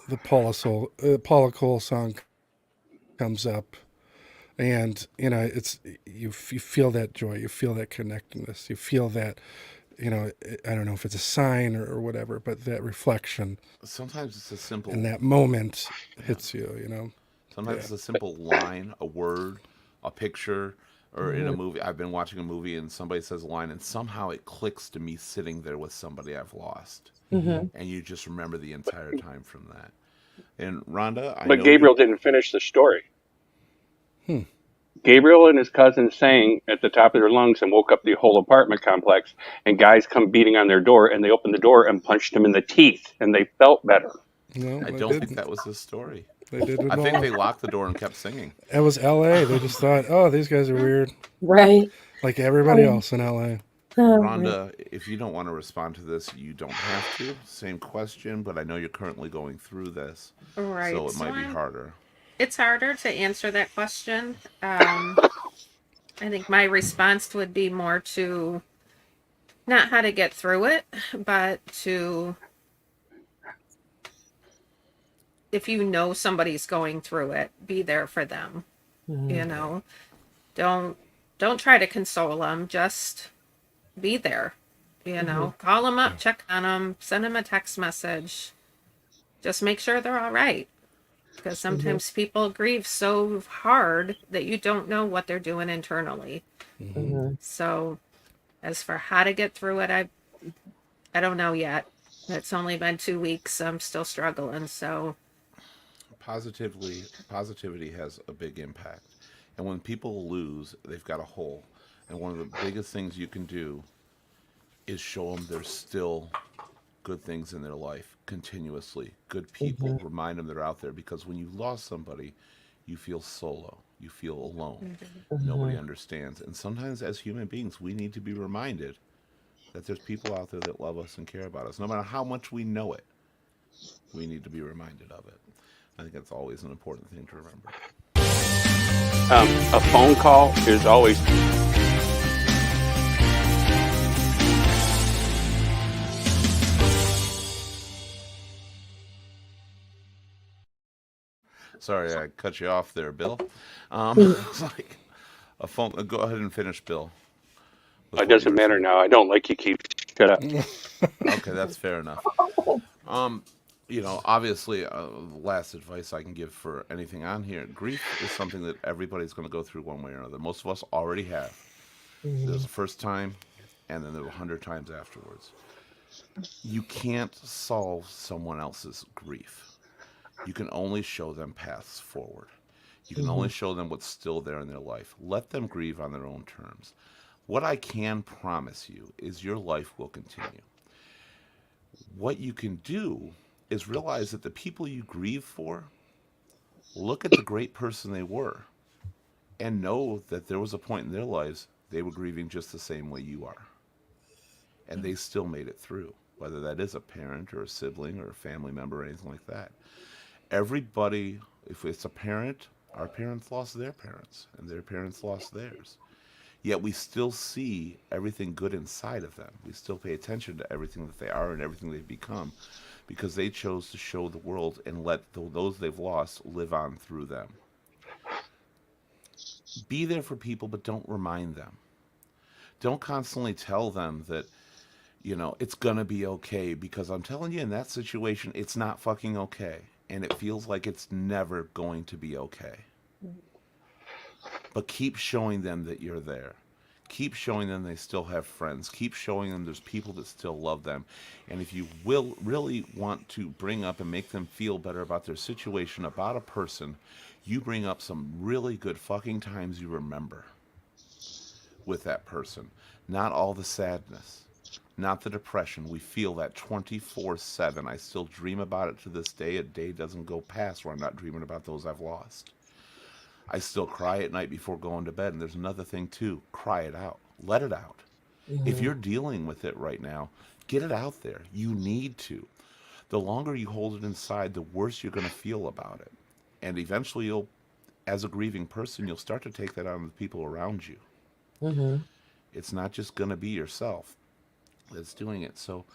the Paula Cole song comes up, and it's you feel that joy, you feel that connectedness, you feel that I don't know if it's a sign or whatever, but that reflection Sometimes it's a simple. and that moment hits you. Sometimes it's a simple line, a word, a picture, or in a movie. I've been watching a movie and somebody says a line, and somehow it clicks to me sitting there with somebody I've lost, and you just remember the entire time from that. And Rhonda, I But know Gabriel didn't finish the story. Hmm. Gabriel and his cousin sang at the top of their lungs and woke up the whole apartment complex. And guys come beating on their door, and they opened the door and punched him in the teeth, and they felt better. No, I they don't think didn't. that was his story. They didn't. I think they locked the door and kept singing. It was L.A. They just thought, oh, these guys are weird, Right. like everybody else in L.A. Rhonda, if you don't want to respond to this, you don't have to. Same question, but I know you're currently going through this, Right. so it might be I'm- harder. It's harder to answer that question. I think my response would be more to not how to get through it, but to if you know somebody's going through it, be there for them. You know, don't try to console them. Just be there. You know, call them up, check on them, send them a text message. Just make sure they're all right. Because sometimes people grieve so hard that you don't know what they're doing internally. So, as for how to get through it, I don't know yet. It's only been 2 weeks. I'm still struggling. So, Positivity has a big impact. And when people lose, they've got a hole. And one of the biggest things you can do is show them there's still good things in their life continuously. Good people, remind them they're out there, because when you lost somebody, you feel solo. You feel alone. Nobody understands. And sometimes as human beings, we need to be reminded that there's people out there that love us and care about us. No matter how much we know it, we need to be reminded of it. I think that's always an important thing to remember. A phone call is always Sorry, I cut you off there, Bill. It's like a phone. Go ahead and finish, Bill. with It what you doesn't were matter saying. now. I don't like you, Keith. Shut up. Okay, that's fair enough. Obviously, last advice I can give for anything on here: grief is something that everybody's going to go through one way or another. Most of us already have. There's the first time, and then there's 100 times afterwards. You can't solve someone else's grief. You can only show them paths forward. You can only show them what's still there in their life. Let them grieve on their own terms. What I can promise you is your life will continue. What you can do is realize that the people you grieve for, look at the great person they were, and know that there was a point in their lives they were grieving just the same way you are. And they still made it through, whether that is a parent or a sibling or a family member or anything like that. Everybody, if it's a parent, our parents lost their parents, and their parents lost theirs. Yet we still see everything good inside of them. We still pay attention to everything that they are and everything they've become, because they chose to show the world and let those they've lost live on through them. Be there for people, but don't remind them. Don't constantly tell them that, It's gonna be okay, because I'm telling you, in that situation, it's not fucking okay. And it feels like it's never going to be okay. But keep showing them that you're there. Keep showing them they still have friends. Keep showing them there's people that still love them. And if you will really want to bring up and make them feel better about their situation, about a person, you bring up some really good fucking times you remember with that person. Not all the sadness, not the depression. We feel that 24/7. I still dream about it to this day. A day doesn't go past where I'm not dreaming about those I've lost. I still cry at night before going to bed. And there's another thing too. Cry it out. Let it out. If you're dealing with it right now, get it out there. You need to. The longer you hold it inside, the worse you're going to feel about it. And eventually you'll, as a grieving person, you'll start to take that on the people around you. It's not just going to be yourself that's doing it. So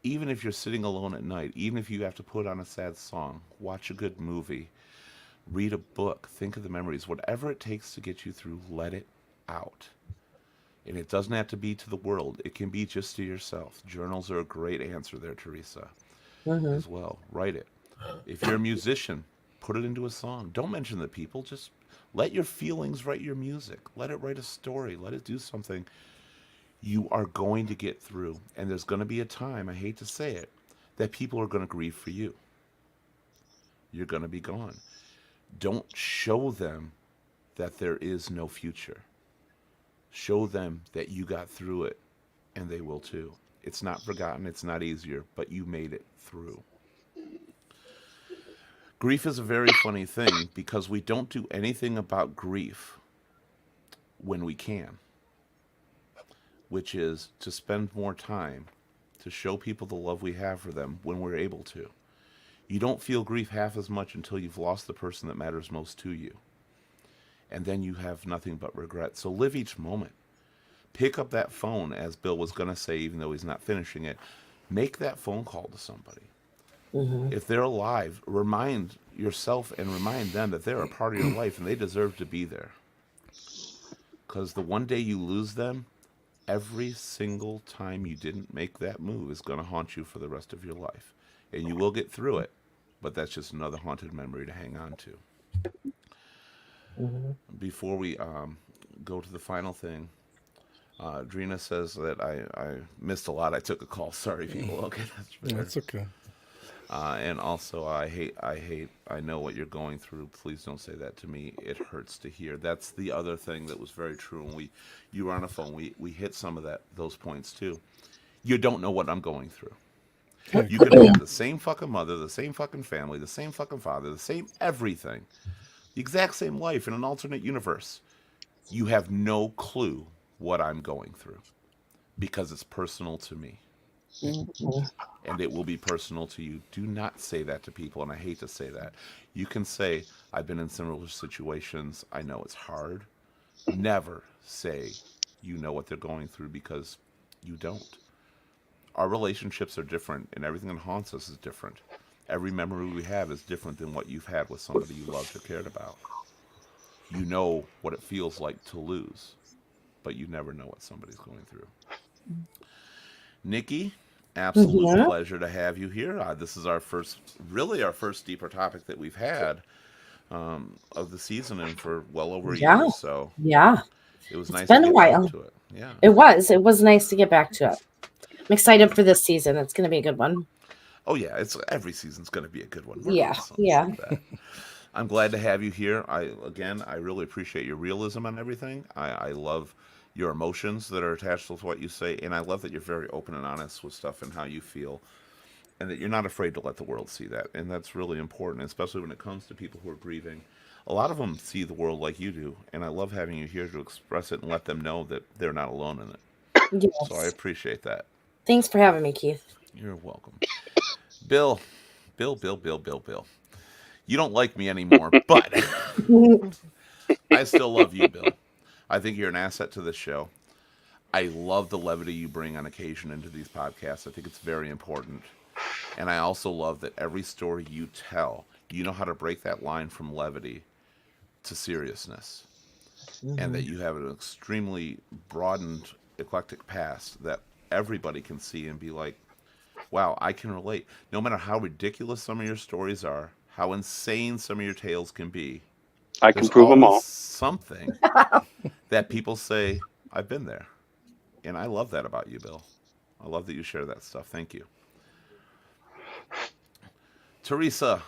even if you're sitting alone at night, even if you have to put on a sad song, watch a good movie, read a book, think of the memories, whatever it takes to get you through, let it out. And it doesn't have to be to the world. It can be just to yourself. Journals are a great answer there, Teresa, as well. Write it. If you're a musician, put it into a song. Don't mention the people. Just let your feelings write your music. Let it write a story. Let it do something. You are going to get through. And there's going to be a time, I hate to say it, that people are going to grieve for you. You're going to be gone. Don't show them that there is no future. Show them that you got through it, and they will too. It's not forgotten, it's not easier, but you made it through. Grief is a very funny thing, because we don't do anything about grief when we can, which is to spend more time to show people the love we have for them when we're able to. You don't feel grief half as much until you've lost the person that matters most to you. And then you have nothing but regret. So live each moment. Pick up that phone, as Bill was going to say, even though he's not finishing it. Make that phone call to somebody. If they're alive, remind yourself and remind them that they're a part of your life and they deserve to be there. Because the one day you lose them, every single time you didn't make that move is going to haunt you for the rest of your life. And you will get through it, but that's just another haunted memory to hang on to. Before we go to the final thing, Drina says that I missed a lot. I took a call. Sorry, people. Okay, that's fair. That's okay. And also, I know what you're going through. Please don't say that to me. It hurts to hear. That's the other thing that was very true. When you were on the phone, we hit some of those points too. You don't know what I'm going through. You could have the same fucking mother, the same fucking family, the same fucking father, the same everything, the exact same life in an alternate universe. You have no clue what I'm going through, because it's personal to me. And it will be personal to you. Do not say that to people, and I hate to say that. You can say, I've been in similar situations. I know it's hard. Never say you know what they're going through, because you don't. Our relationships are different, and everything that haunts us is different. Every memory we have is different than what you've had with somebody you loved or cared about. You know what it feels like to lose, but you never know what somebody's going through. Nikki, absolute pleasure to have you here. This is our first deeper topic that we've had of the season, and for well over a year. So Yeah. it was nice been to a get while. back to it. Yeah. It was nice to get back to it. I'm excited for this season. It's going to be a good one. Oh yeah, it's every season's going to be a good one. Yeah, Let's yeah. say that. I'm glad to have you here. I really appreciate your realism on everything. I love your emotions that are attached to what you say, and I love that you're very open and honest with stuff and how you feel, and that you're not afraid to let the world see that. And that's really important, especially when it comes to people who are grieving. A lot of them see the world like you do, and I love having you here to express it and let them know that they're not alone in it. Yes. So I appreciate that. Thanks for having me, Keith. You're welcome. Bill. You don't like me anymore, but I still love you, Bill. I think you're an asset to this show. I love the levity you bring on occasion into these podcasts. I think it's very important. And I also love that every story you tell, you know how to break that line from levity to seriousness. And that you have an extremely broadened, eclectic past that everybody can see and be like, wow, I can relate. No matter how ridiculous some of your stories are, how insane some of your tales can be, I can there's prove them always all. something that people say, I've been there. And I love that about you, Bill. I love that you share that stuff. Thank you. Teresa,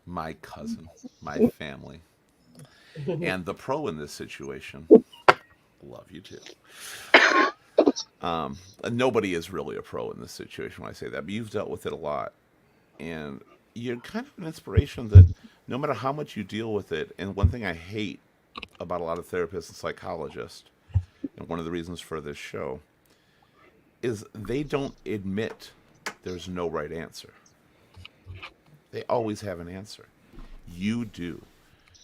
my cousin, my family, and the pro in this situation, love you too. Nobody is really a pro in this situation when I say that, but you've dealt with it a lot. And you're kind of an inspiration that no matter how much you deal with it, and one thing I hate about a lot of therapists and psychologists, and one of the reasons for this show, is they don't admit there's no right answer. They always have an answer. You do.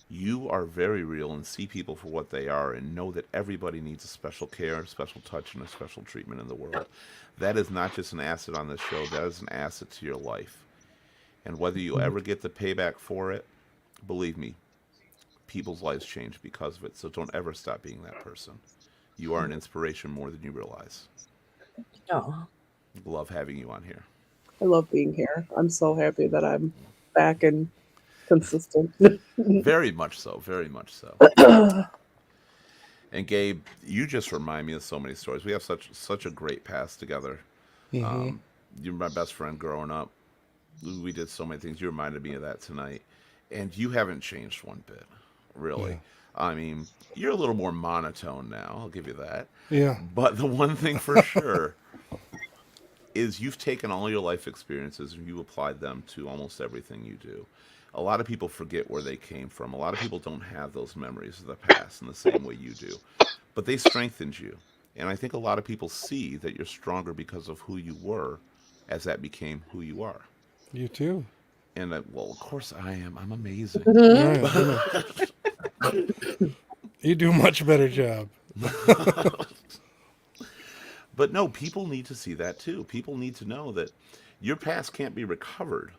You are very real and see people for what they are and know that everybody needs a special care, a special touch, and a special treatment in the world. That is not just an asset on this show, that is an asset to your life. And whether you ever get the payback for it, believe me, people's lives change because of it. So don't ever stop being that person. You are an inspiration more than you realize. Oh. Love having you on here. I love being here. I'm so happy that I'm back and consistent. Very much so. Very much so. And Gabe, you just remind me of so many stories. We have such a great past together. You're my best friend growing up. We did so many things. You reminded me of that tonight. And you haven't changed one bit, really. Yeah. I mean, you're a little more monotone now. I'll give you that. Yeah. But the one thing for sure is you've taken all your life experiences and you applied them to almost everything you do. A lot of people forget where they came from. A lot of people don't have those memories of the past in the same way you do. But they strengthened you. And I think a lot of people see that you're stronger because of who you were as that became who you are. You too. And well, of course I am. I'm amazing. Yeah, you do a much better job. But no, people need to see that too. People need to know that your past can't be recovered,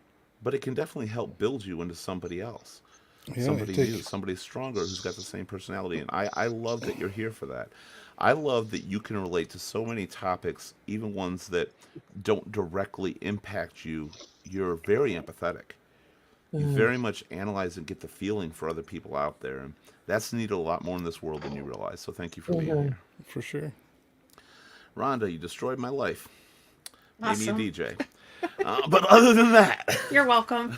but it can definitely help build you into somebody else. Yeah, Somebody it takes- new, somebody stronger who's got the same personality. And I love that you're here for that. I love that you can relate to so many topics, even ones that don't directly impact you. You're very empathetic. You very much analyze and get the feeling for other people out there. And that's needed a lot more in this world than you realize. So thank you for being here. For sure. Rhonda, you destroyed my life. Awesome. Maybe a DJ. But other than that, You're welcome.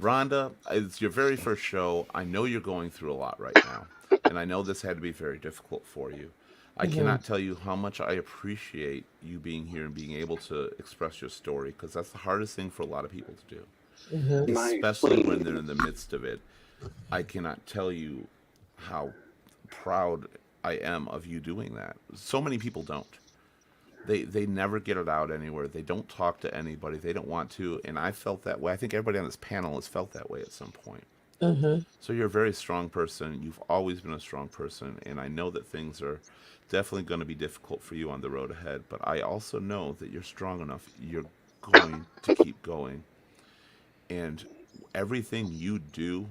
Rhonda, it's your very first show. I know you're going through a lot right now. And I know this had to be very difficult for you. I cannot tell you how much I appreciate you being here and being able to express your story, because that's the hardest thing for a lot of people to do, especially when they're in the midst of it. I cannot tell you how proud I am of you doing that. So many people don't. They never get it out anywhere. They don't talk to anybody. They don't want to. And I felt that way. I think everybody on this panel has felt that way at some point. So you're a very strong person. You've always been a strong person. And I know that things are definitely going to be difficult for you on the road ahead. But I also know that you're strong enough. You're going to keep going. And everything you do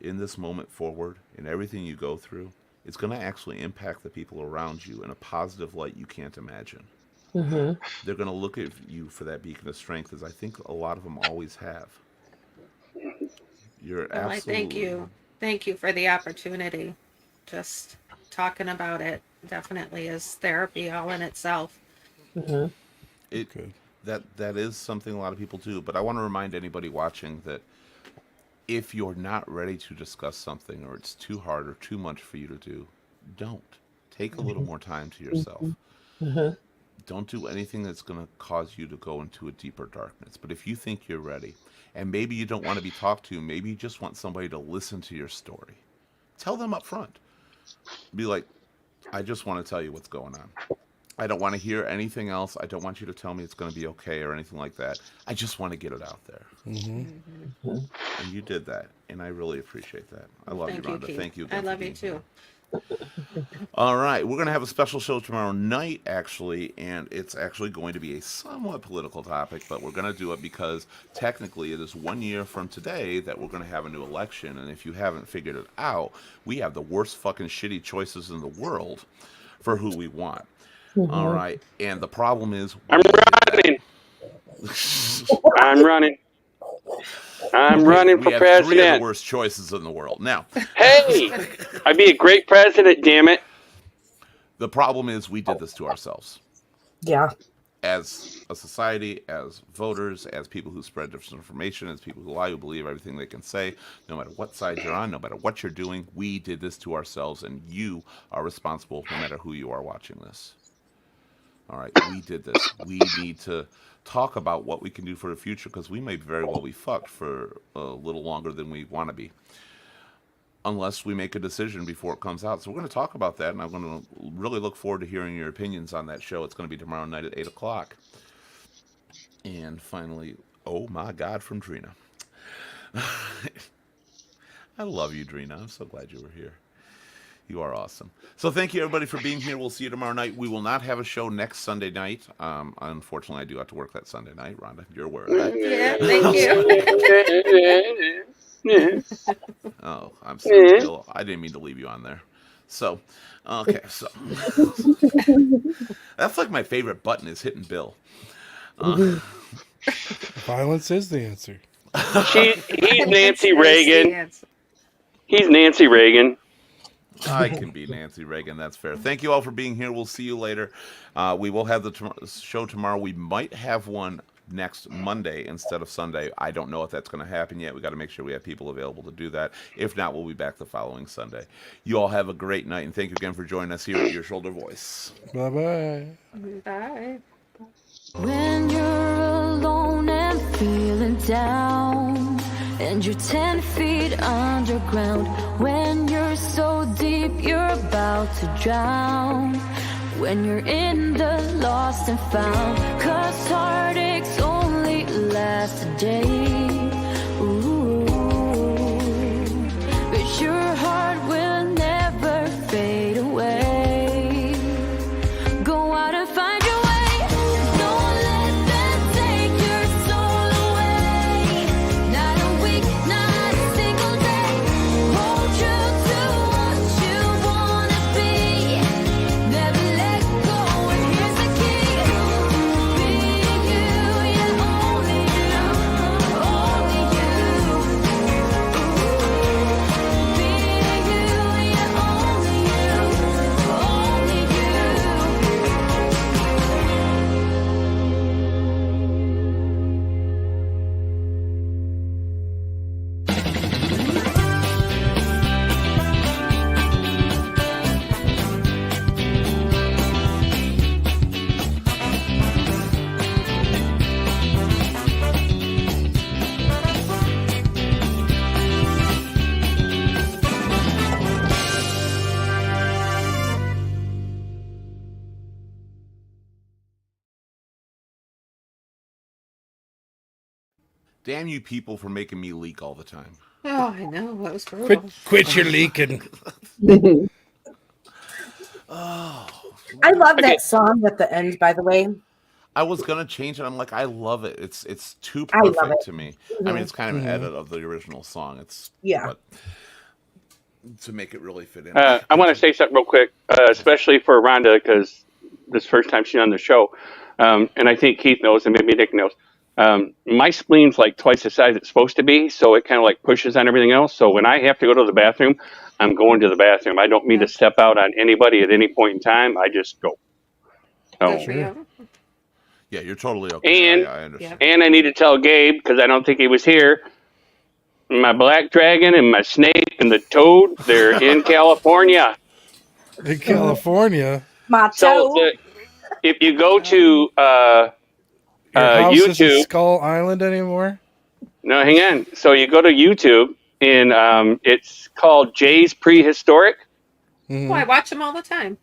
in this moment forward and everything you go through, it's going to actually impact the people around you in a positive light you can't imagine. They're going to look at you for that beacon of strength, as I think a lot of them always have. You're Well, I absolutely. thank you. Thank you for the opportunity. Just talking about it definitely is therapy all in itself. It Good. that is something a lot of people do. But I want to remind anybody watching that if you're not ready to discuss something, or it's too hard or too much for you to do, don't. Take a little more time to yourself. Don't do anything that's going to cause you to go into a deeper darkness. But if you think you're ready, and maybe you don't want to be talked to, maybe you just want somebody to listen to your story, tell them up front. Be like, I just want to tell you what's going on. I don't want to hear anything else. I don't want you to tell me it's going to be okay or anything like that. I just want to get it out there. And you did that, and I really appreciate that. I love Thank you, you, Rhonda. Keith. Thank you I again for love you being here. too. All right, we're going to have a special show tomorrow night, actually, and it's actually going to be a somewhat political topic, but we're going to do it because technically it is 1 year from today that we're going to have a new election, and if you haven't figured it out, we have the worst fucking shitty choices in the world. for who we want. Mm-hmm. All right. And the problem is, I'm running. I'm running. I'm running we for have 3 of the president. worst choices in the world. Now, Hey, I'd be a great president, damn it. the problem is we did this to ourselves. Yeah. As a society, as voters, as people who spread disinformation, as people who lie, who believe everything they can say, no matter what side you're on, no matter what you're doing, we did this to ourselves, and you are responsible no matter who you are watching this. All right, we did this. We need to talk about what we can do for the future, because we may very well be fucked for a little longer than we want to be, unless we make a decision before it comes out. So we're going to talk about that, and I'm going to really look forward to hearing your opinions on that show. It's going to be tomorrow night at 8 o'clock. And finally, oh my God, from Drina. I love you, Drina. I'm so glad you were here. You are awesome. So thank you, everybody, for being here. We'll see you tomorrow night. We will not have a show next Sunday night. Unfortunately, I do have to work that Sunday night. Rhonda, you're aware of that. Yeah, thank you. Oh, I'm sorry, Bill. I didn't mean to leave you on there. So, okay, so. That's like my favorite button is hitting Bill. Violence is the answer. He's Nancy That's Reagan. the answer. He's Nancy Reagan. I can be Nancy Reagan. That's fair. Thank you all for being here. We'll see you later. We will have the show tomorrow. We might have one next Monday instead of Sunday. I don't know if that's going to happen yet. We got to make sure we have people available to do that. If not, we'll be back the following Sunday. You all have a great night, and thank you again for joining us here at Your Shoulder Voice. Bye-bye. Bye. When you're alone and feeling down, and you're 10 feet underground, when you're so deep you're about to drown, when you're in the lost and found, 'cause heartaches only last a day. Ooh, but your heart will never fade away. Go out and find your way. Don't let them take your soul away. Not a week, not a single day. Hold true to what you wanna be. Never let go, and here's the key. Be you, yeah, only you, only you. Be you, yeah, only you, only you. Damn you people for making me leak all the time. Oh, I know. That was brutal. Quit your leaking. Oh, I love Okay. that song at the end, by the way. I was gonna change it. I'm like, I love it. It's too I love perfect it. to me. I mean, it's kind of an Mhm. edit of the original song. It's Yeah. but to make it really fit in. I want to say something real quick, especially for Rhonda, because this is the first time she's on the show. And I think Keith knows, and maybe Nick knows. My spleen's like twice the size it's supposed to be, so it kind of like pushes on everything else. So when I have to go to the bathroom, I'm going to the bathroom. I don't mean to step out on anybody at any point in time. I just go. Good So, for you. Yeah, you're totally okay. And- I understand. and I need to tell Gabe, because I don't think he was here, my black dragon and my snake and the toad, they're in California. In California, Macho. So if you go to your house isn't YouTube, Skull Island anymore. no, hang on. So you go to YouTube, and it's called Jay's Prehistoric. Mhm. Oh, I watch them all the time.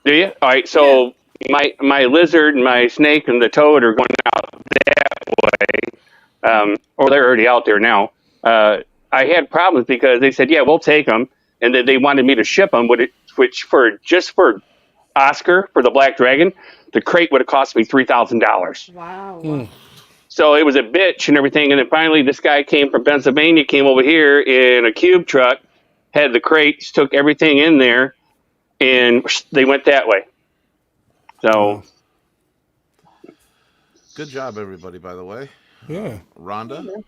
Do you? All right. So my lizard, my snake, and the toad are going out that way, or they're already out there now. I had problems because they said, "Yeah, we'll take them," and then they wanted me to ship them, which for Oscar for the black dragon, the crate would have cost me $3,000. Wow. Mm. So it was a bitch and everything. And then finally, this guy came from Pennsylvania, came over here in a cube truck, had the crates, took everything in there, and they went that way. So Good job, everybody. By the way, Yeah. Rhonda.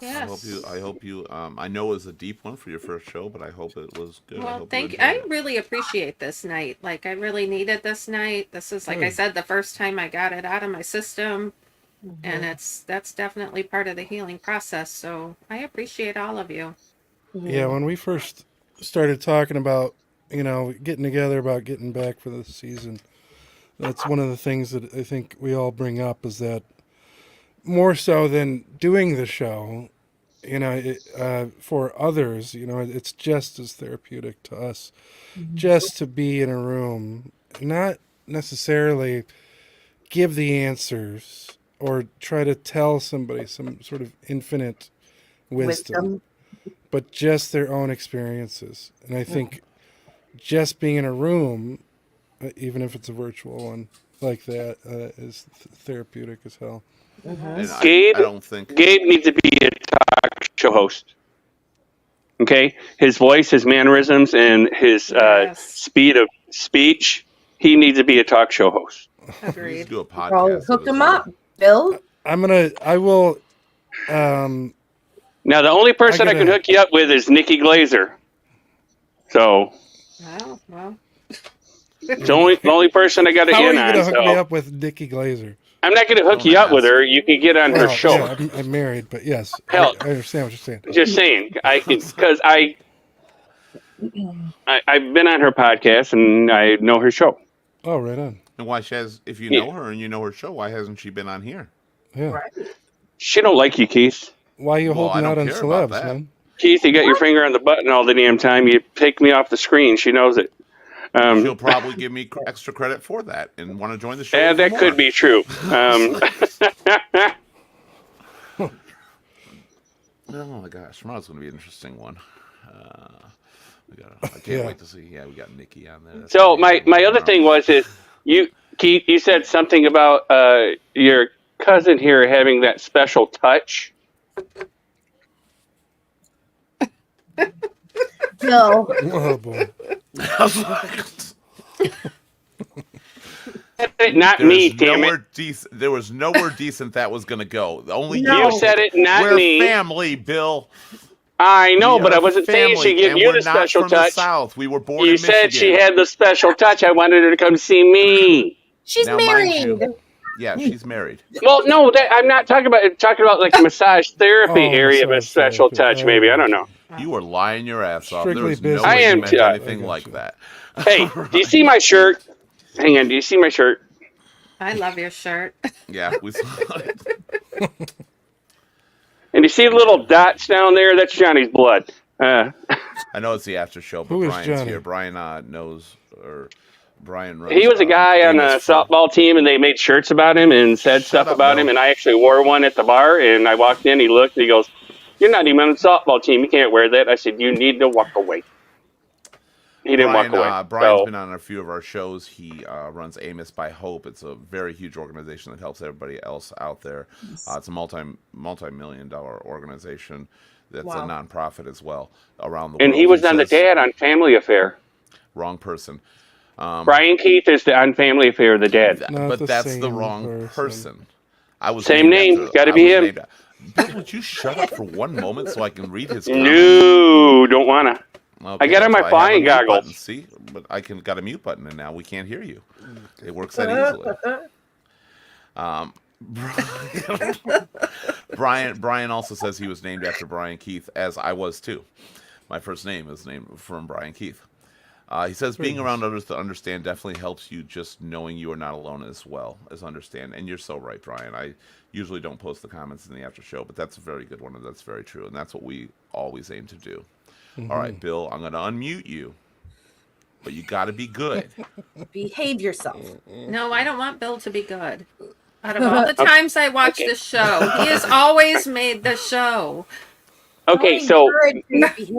Yes. I hope you. I know it was a deep one for your first show, but I hope it was good. I Well, hope thank you. you. I enjoyed it. really appreciate this night. Like, I really needed this night. This is, like I Good. said, the first time I got it out of my system, and Mm-hmm. that's definitely part of the healing process. So I appreciate all of you. Yeah, when we first started talking about, getting together about getting back for this season, that's one of the things that I think we all bring up is that more so than doing the show, for others, it's just as therapeutic to us just to be in a room, not necessarily give the answers or try to tell somebody some sort of infinite wisdom, but just their own experiences. And I think just being in a room, even if it's a virtual one like that, is therapeutic as hell. And Gabe- I don't think. Gabe needs to be a talk show host. Okay, his voice, his mannerisms, and his Yes. speed of speech. He needs to be a talk show host. We need Agreed. to do a podcast. Well, of hook his him own. up, Bill. I will, Now, the only person I can gotta- hook you up with is Nikki Glazer. So Well, it's the only person I got to how are in you on. going to hook me So up with Nikki Glazer? I'm not going to hook Don't you up with ask. her. You can get on her Well, show. yeah, I'm married, but yes, Hell. I understand what you're saying. Just saying, because I've been on her podcast and I know her show. Oh, right on. And why she has? If you Yeah. know her and you know her show, why hasn't she been on here? Yeah. She don't like you, Keith. Why are you Well, I holding don't out on care about celebs, that. man? Keith, you got your finger on the button all the damn time. You take me off the screen. She knows it. She'll probably give me extra credit for that and want to join the show. And even that could more. be true. Oh my gosh, tomorrow's going to be an interesting one. I can't Yeah. wait to see. Yeah, we got Nikki on there. That's So gonna be my good other thing tomorrow. was Keith, you said something about your cousin here having that special touch. Bill. Oh boy. Not me, damn it. There was nowhere decent that was going to go. Only No. You said it, not We're me. family, Bill. I know, We but are I wasn't saying she family, gave and you we're the not special from the touch. South. We were born You in said she Michigan. had the special touch. I wanted her to come see me. She's Now, mind married. you- Yeah, she's married. Well, no, I'm not talking about like a massage therapy Oh, area of a massage special therapy. touch, maybe. I don't know. You were lying your ass off. Strictly There was no business. I way am you meant too. anything I like gotcha. that. Hey, do you see my shirt? Hang on, do you see my shirt? I love your shirt. Yeah, we saw it. And you see the little dots down there? That's Johnny's blood. I know it's the after show, but Who is Brian's Johnny? here. Brian knows, or Brian runs. He was a guy on a Amos Fur- softball team, and they made shirts about him and said Shut stuff up, about Bill. him. And I actually wore one at the bar. And I walked in, he looked, and he goes, "You're not even on the softball team. You can't wear that." I said, "You need to walk away." He didn't Brian, walk away. Brian's So, been on a few of our shows. He runs Amos by Hope. It's a very huge organization that helps everybody else out there. It's a multi-million-dollar organization that's Wow. a nonprofit as well around the and world. he was on the says- dad on Family Affair. Wrong person. Brian Keith is on Family Affair, the dad. Not But the that's the same wrong person. I was Same named name. after- Gotta I be was him. named- Bill, would you shut up for one moment so I can read his comments? No, don't wanna. Okay, I got on that's my why I have a flying mute goggles. button, see, but I got a mute button, and now we can't hear you. It works that easily. Brian also says he was named after Brian Keith, as I was too. My first name is named from Brian Keith. He says being around others to understand definitely helps you. Just knowing you are not alone as well as understand. And you're so right, Brian. I usually don't post the comments in the after show, but that's a very good one, and that's very true, and that's what we always aim to do. All right, Bill, I'm going to unmute you, but you got to be good. Behave yourself. No, I don't want Bill to be good. Out of all the times I watch this show, he has always made the show. Okay, so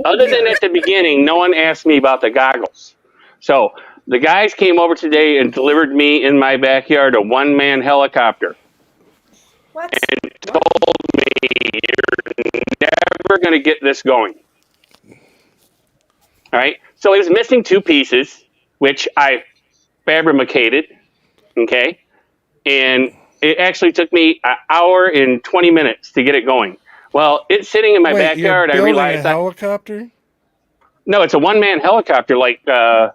other than at the beginning, no one asked me about the goggles. So the guys came over today and delivered me in my backyard a one-man helicopter What? and told me you're never going to get this going. All right, so it was missing two pieces. which I fabricated. Okay, and it actually took me an hour and 20 minutes to get it going. Well, it's sitting in my Wait, backyard. you're I building realized a helicopter? no, it's a one-man helicopter, like on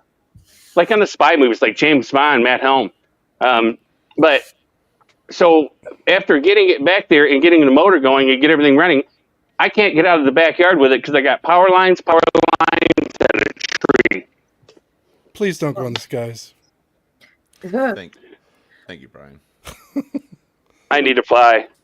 the spy movies, like James Bond, Matt Helm. But so after getting it back there and getting the motor going and get everything running, I can't get out of the backyard with it because I got power lines, and a tree. Please don't go in the skies. Thank you, Brian. I need to fly.